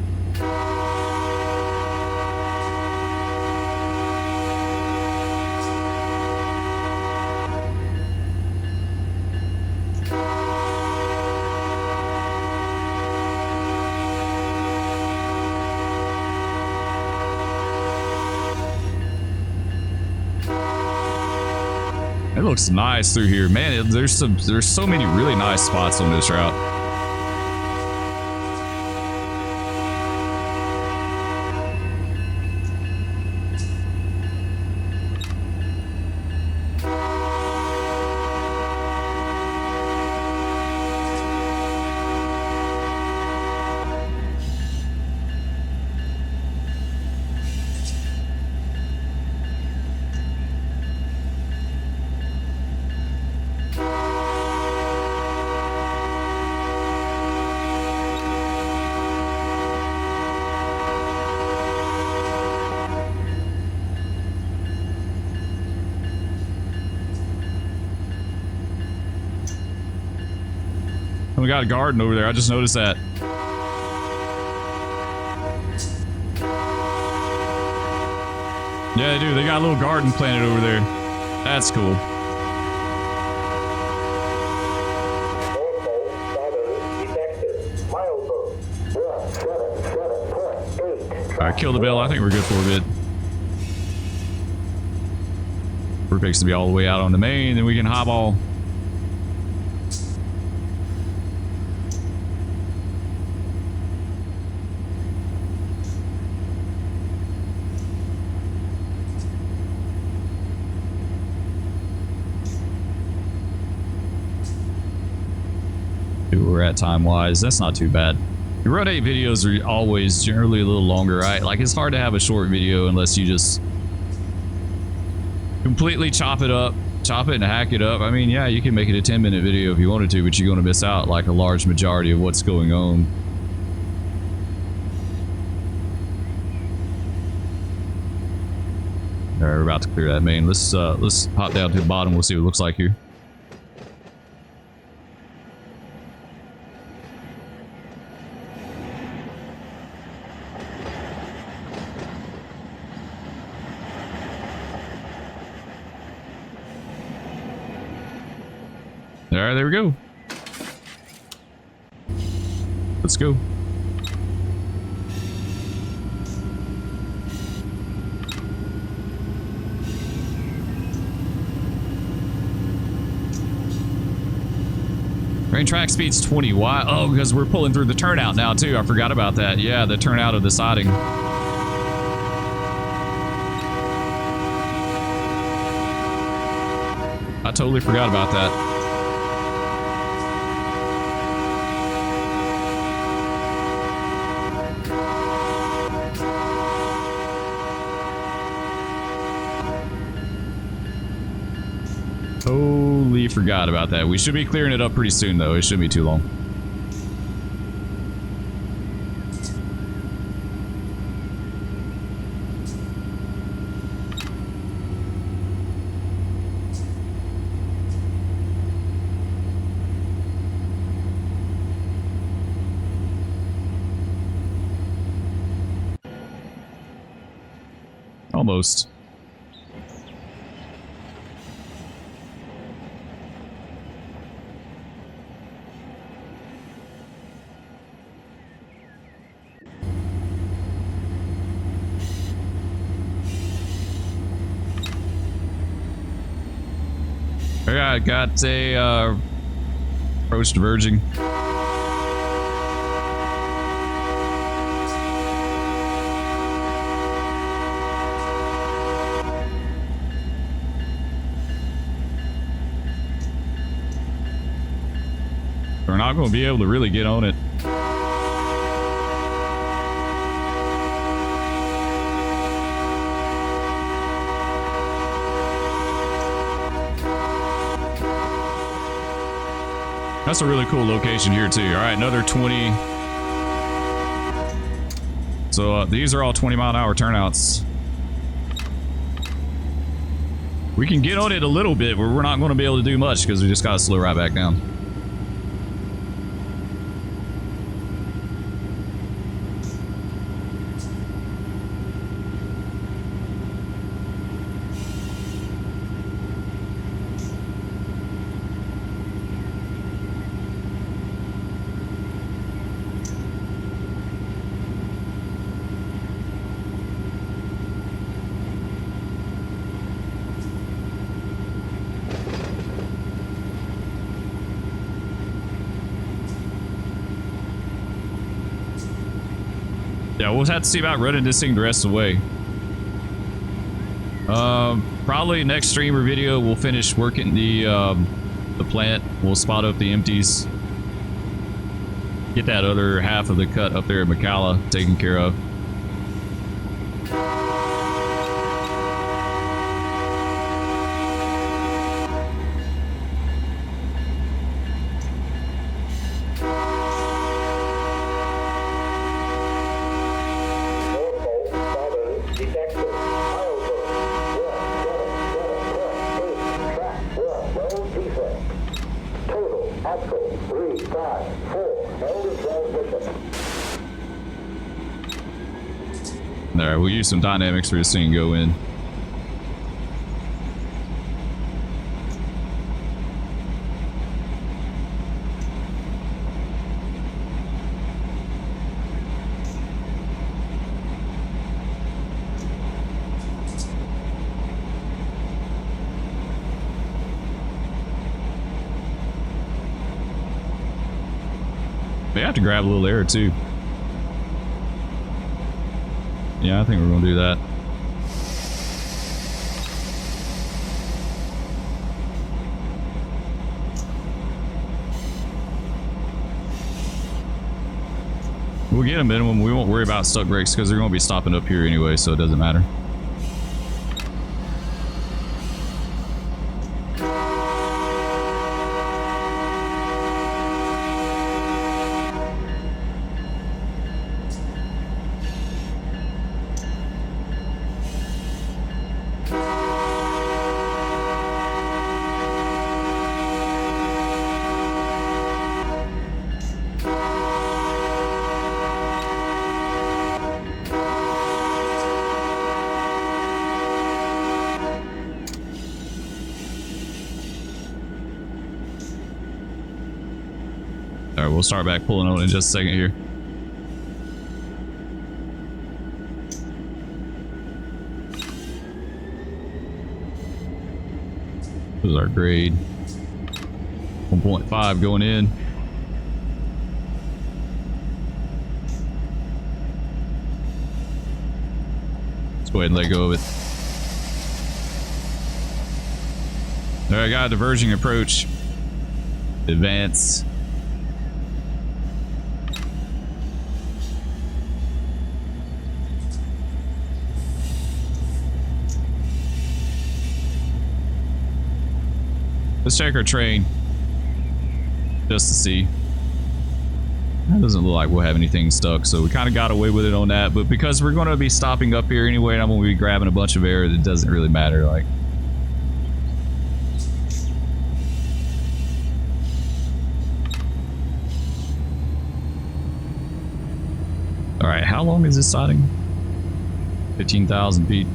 It looks nice through here, man. There's so many really nice spots on this route. We got a garden over there. I just noticed that. Yeah, they do. They got a little garden planted over there. That's cool. All right, kill the bell. I think we're good for a bit. We're fixing to be all the way out on the main, then we can highball. We're at time-wise. That's not too bad. The Road 8 videos are always generally a little longer, right? Like, it's hard to have a short video unless you just completely chop it and hack it up. I mean, yeah, you can make it a 10-minute video if you wanted to, but you're going to miss out like a large majority of what's going on. All right, we're about to clear that main. Let's hop down to the bottom. We'll see what it looks like here. All right, there we go. Let's go. Train track speed's 20. Why? Oh, because we're pulling through the turnout now, too. I forgot about that. Yeah, the turnout of the siding. I totally forgot about that. Totally forgot about that. We should be clearing it up pretty soon, though. It shouldn't be too long. Almost. I got a approach diverging. We're not going to be able to really get on it. That's a really cool location here too. All right, another 20. So these are all 20-mile-an-hour turnouts. We can get on it a little bit, but we're not going to be able to do much because we just got to slow right back down. Yeah, we'll have to see about running this thing the rest of the way. Probably next stream or video we'll finish working the plant. We'll spot up the empties. Get that other half of the cut up there at McCalla taken care of. Alright, we'll use some dynamics for this thing to go in. have to grab a little air too. Yeah, I think we're gonna do that. We'll get a minimum. We won't worry about stuck brakes because they're going to be stopping up here anyway, so it doesn't matter. Alright, we'll start back pulling on in just a second here. This is our grade. 1.5 going in. Let's go ahead and let go of it. Alright, got a diverging approach. Advance. Let's check our train just to see. That doesn't look like we'll have anything stuck, so we kind of got away with it on that. But because we're going to be stopping up here anyway, and I'm going to be grabbing a bunch of air, it doesn't really matter. Like, all right, how long is this siding? 15,000 feet.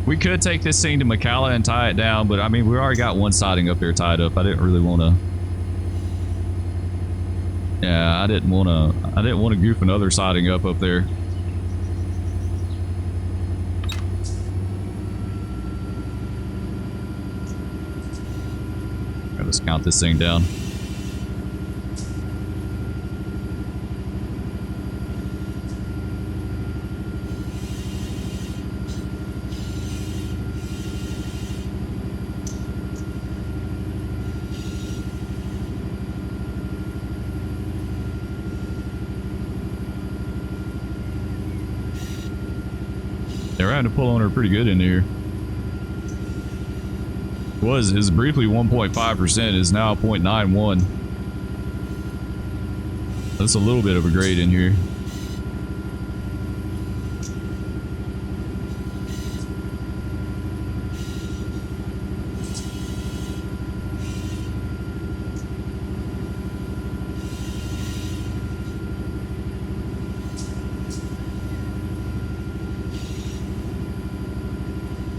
We could take this thing to McCalla and tie it down, but I mean, we already got one siding up there tied up. I didn't really want to. Yeah, I didn't want to goof another siding up there. Let's count this thing down. They're having to pull on her pretty good in here. Is briefly 1.5%, is now 0.91. That's a little bit of a grade in here.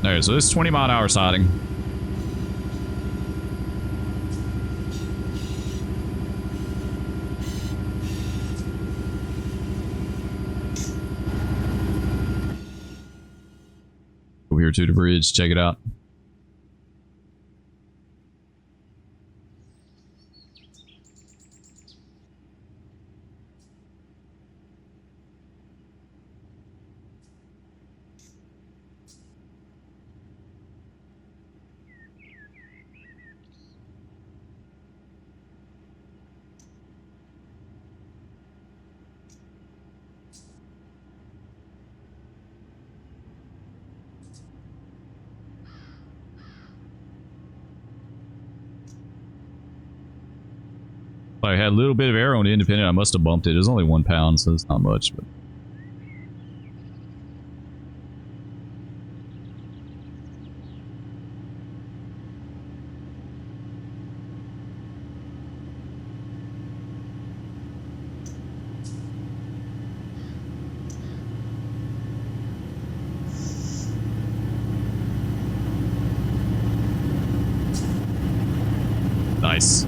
Alright, so this is 20-mile-an-hour siding. Over here to the bridge, check it out. I had a little bit of air on the independent. I must have bumped it. It was only 1 pound, so it's not much. But nice.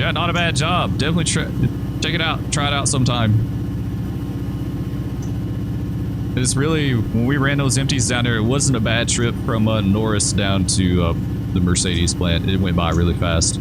Yeah, not a bad job. Definitely check it out. Try it out sometime. It's really, when we ran those empties down there, it wasn't a bad trip from Norris down to the Mercedes plant. It went by really fast.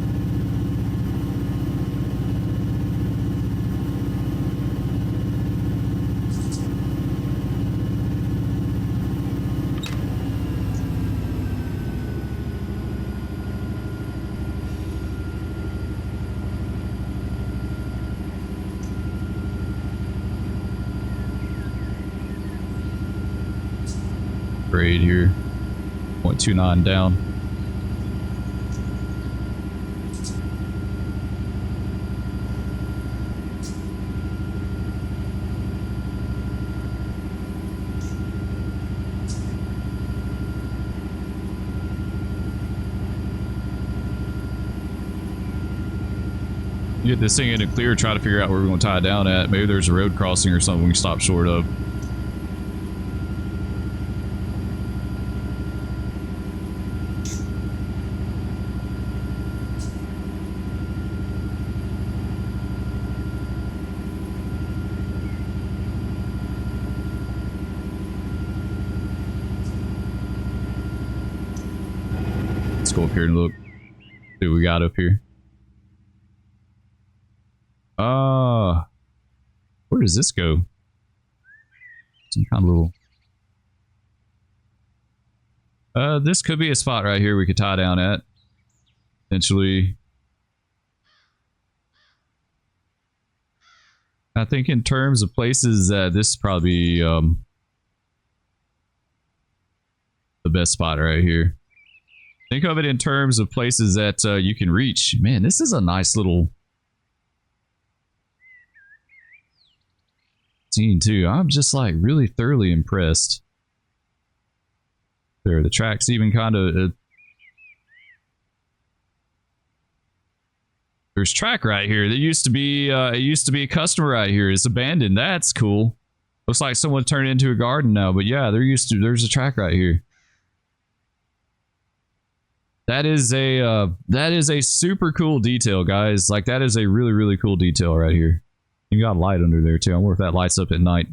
Grade here, 0.29 down. Get this thing in the clear, try to figure out where we're going to tie it down at. Maybe there's a road crossing or something we can stop short of. Let's go up here and look. See what we got up here. Where does this go? Some kind of little... this could be a spot right here we could tie down at. Potentially. I think in terms of places, this is probably the best spot right here. Think of it in terms of places that you can reach. Man, this is a nice little scene too. I'm just like really thoroughly impressed. There, the track's even kind of... there's track right here. There used to be it used to be a customer right here. It's abandoned. That's cool. Looks like someone turned it into a garden now. But yeah, there's a track right here. That is a super cool detail, guys. Like, that is a really, really cool detail right here. You got a light under there too. I wonder if that lights up at night.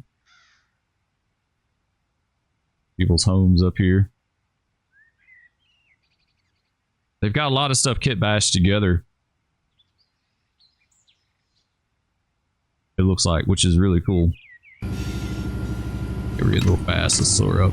People's homes up here. They've got a lot of stuff kit bashed together. It looks like, which is really cool. Get real fast. Let's slow her up.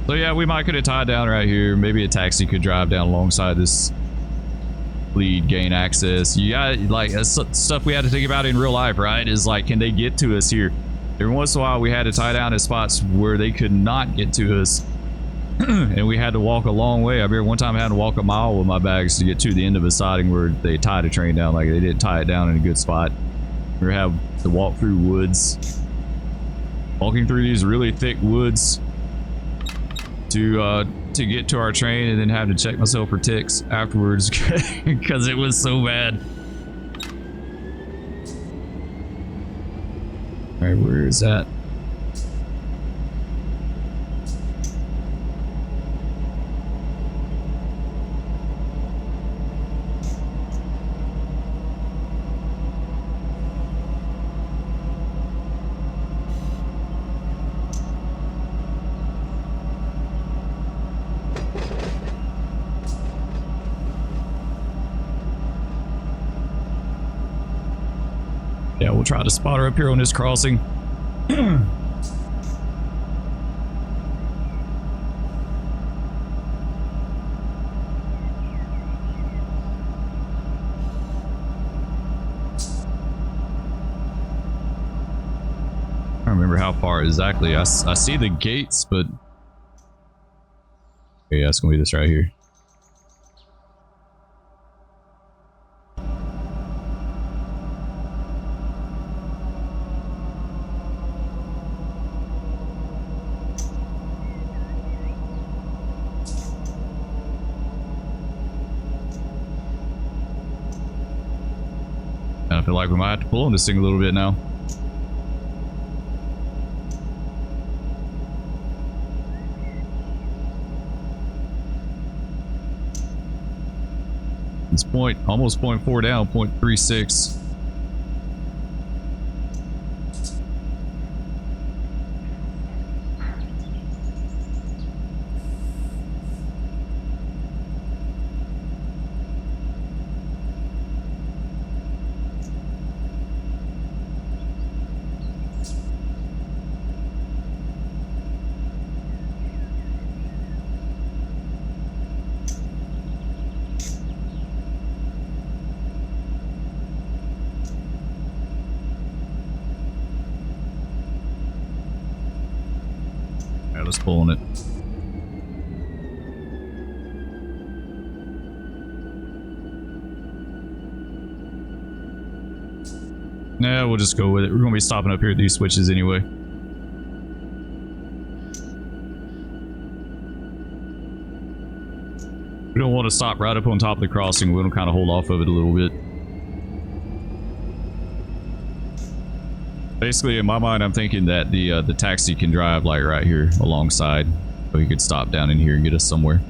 So yeah, we might could have tied down right here. Maybe a taxi could drive down alongside this lead, gain access. You got, like, stuff we had to think about in real life, right? Is like, can they get to us here? Every once in a while we had to tie down at spots where they could not get to us. And we had to walk a long way. I remember one time I had to walk a mile with my bags to get to the end of a siding where they tied a train down. Like, they didn't tie it down in a good spot. We have to walk through woods. Walking through these really thick woods to get to our train, and then have to check myself for ticks afterwards because it was so bad. All right, where is that? Yeah, we'll try to spot her up here on this crossing. I don't remember how far exactly. I see the gates, but... yeah, it's gonna be this right here. I feel like we might have to pull on this thing a little bit now. It's almost 0.4 down, 0.36. Let's pull on it. Nah, we'll just go with it. We're gonna be stopping up here at these switches anyway. We don't want to stop right up on top of the crossing. We want to kind of hold off of it a little bit. Basically, in my mind, I'm thinking that the taxi can drive like right here alongside, so he could stop down in here and get us somewhere.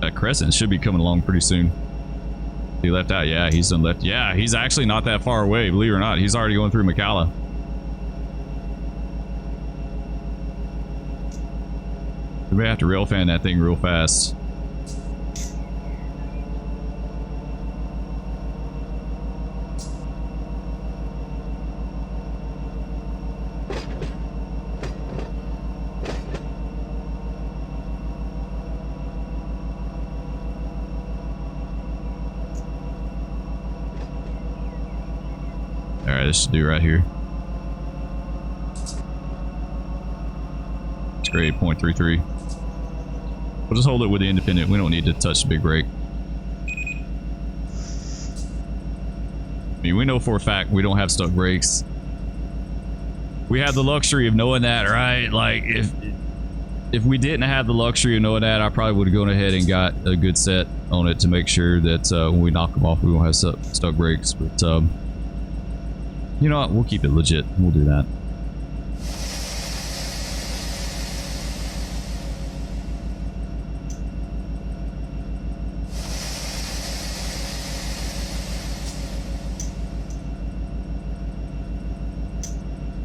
That Crescent should be coming along pretty soon. He left out. Yeah, he's done left. Yeah, he's actually not that far away. Believe it or not, he's already going through McCalla. We may have to railfan that thing real fast. Alright, this should do right here. It's great, 0.33. We'll just hold it with the independent. We don't need to touch the big brake. I mean, we know for a fact we don't have stuck brakes. We have the luxury of knowing that, right? Like, if we didn't have the luxury of knowing that, I probably would have gone ahead and got a good set on it to make sure that when we knock them off, we won't have stuck brakes. But, you know what? We'll keep it legit. We'll do that.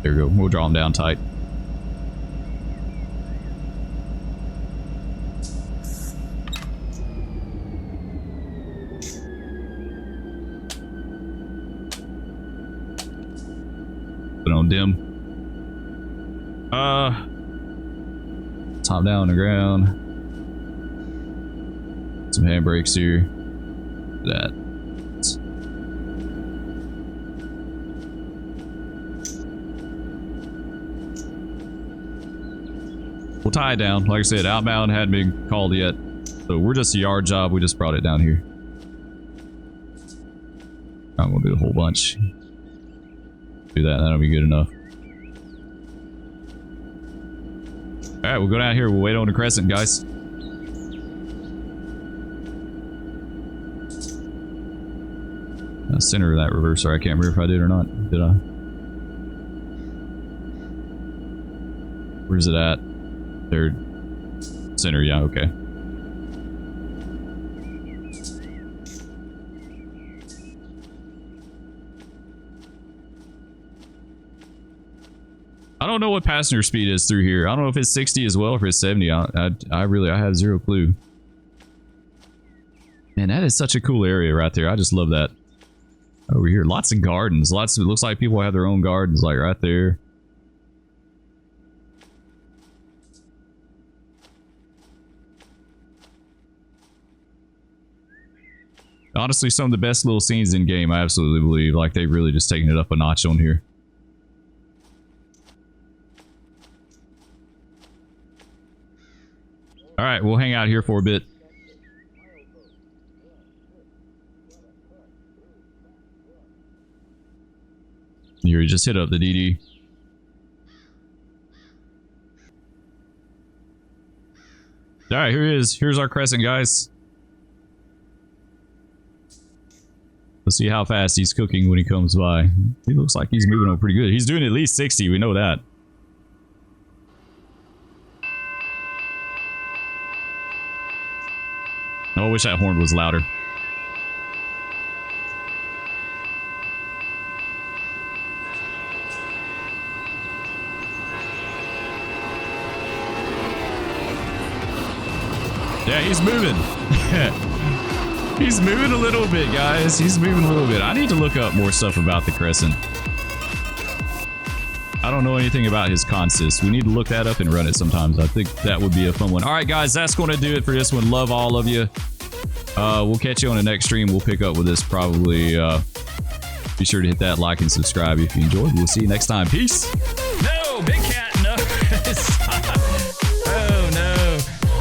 There we go. We'll draw them down tight. Put it on dim. Top down on the ground. Some handbrakes here. That. We'll tie it down. Like I said, outbound hadn't been called yet. So we're just a yard job. We just brought it down here. I'm going to do a whole bunch. Do that. That'll be good enough. Alright, we'll go down here. We'll wait on the Crescent, guys. Center of that reverser. I can't remember if I did or not. Did I? Where's it at? Third center, yeah, okay. I don't know what passenger speed is through here. I don't know if it's 60 as well or if it's 70. I have zero clue. Man, that is such a cool area right there. I just love that. Over here, lots of gardens. It looks like people have their own gardens, like right there. Honestly, some of the best little scenes in game, I absolutely believe. Like, they've really just taken it up a notch on here. Alright, we'll hang out here for a bit. You just hit up the DD. All right, here he is. Here's our crescent, guys. Let's see how fast he's cooking when he comes by. He looks like he's moving on pretty good. He's doing at least 60. We know that. Oh, I wish that horn was louder. Yeah, he's moving. He's moving a little bit, guys. He's moving a little bit. I need to look up more stuff about the Crescent. I don't know anything about his consist. We need to look that up and run it sometimes. I think that would be a fun one. All right, guys, that's going to do it for this one. Love all of you. We'll catch you on the next stream. We'll pick up with this probably. Be sure to hit that like and subscribe if you enjoyed. We'll see you next time. Peace. No, big cat. No. Oh, no.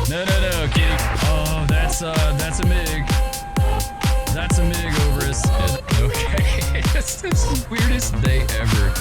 No, kitty. Oh, that's a MiG. That's a MiG over his head. Okay. It's the weirdest day ever.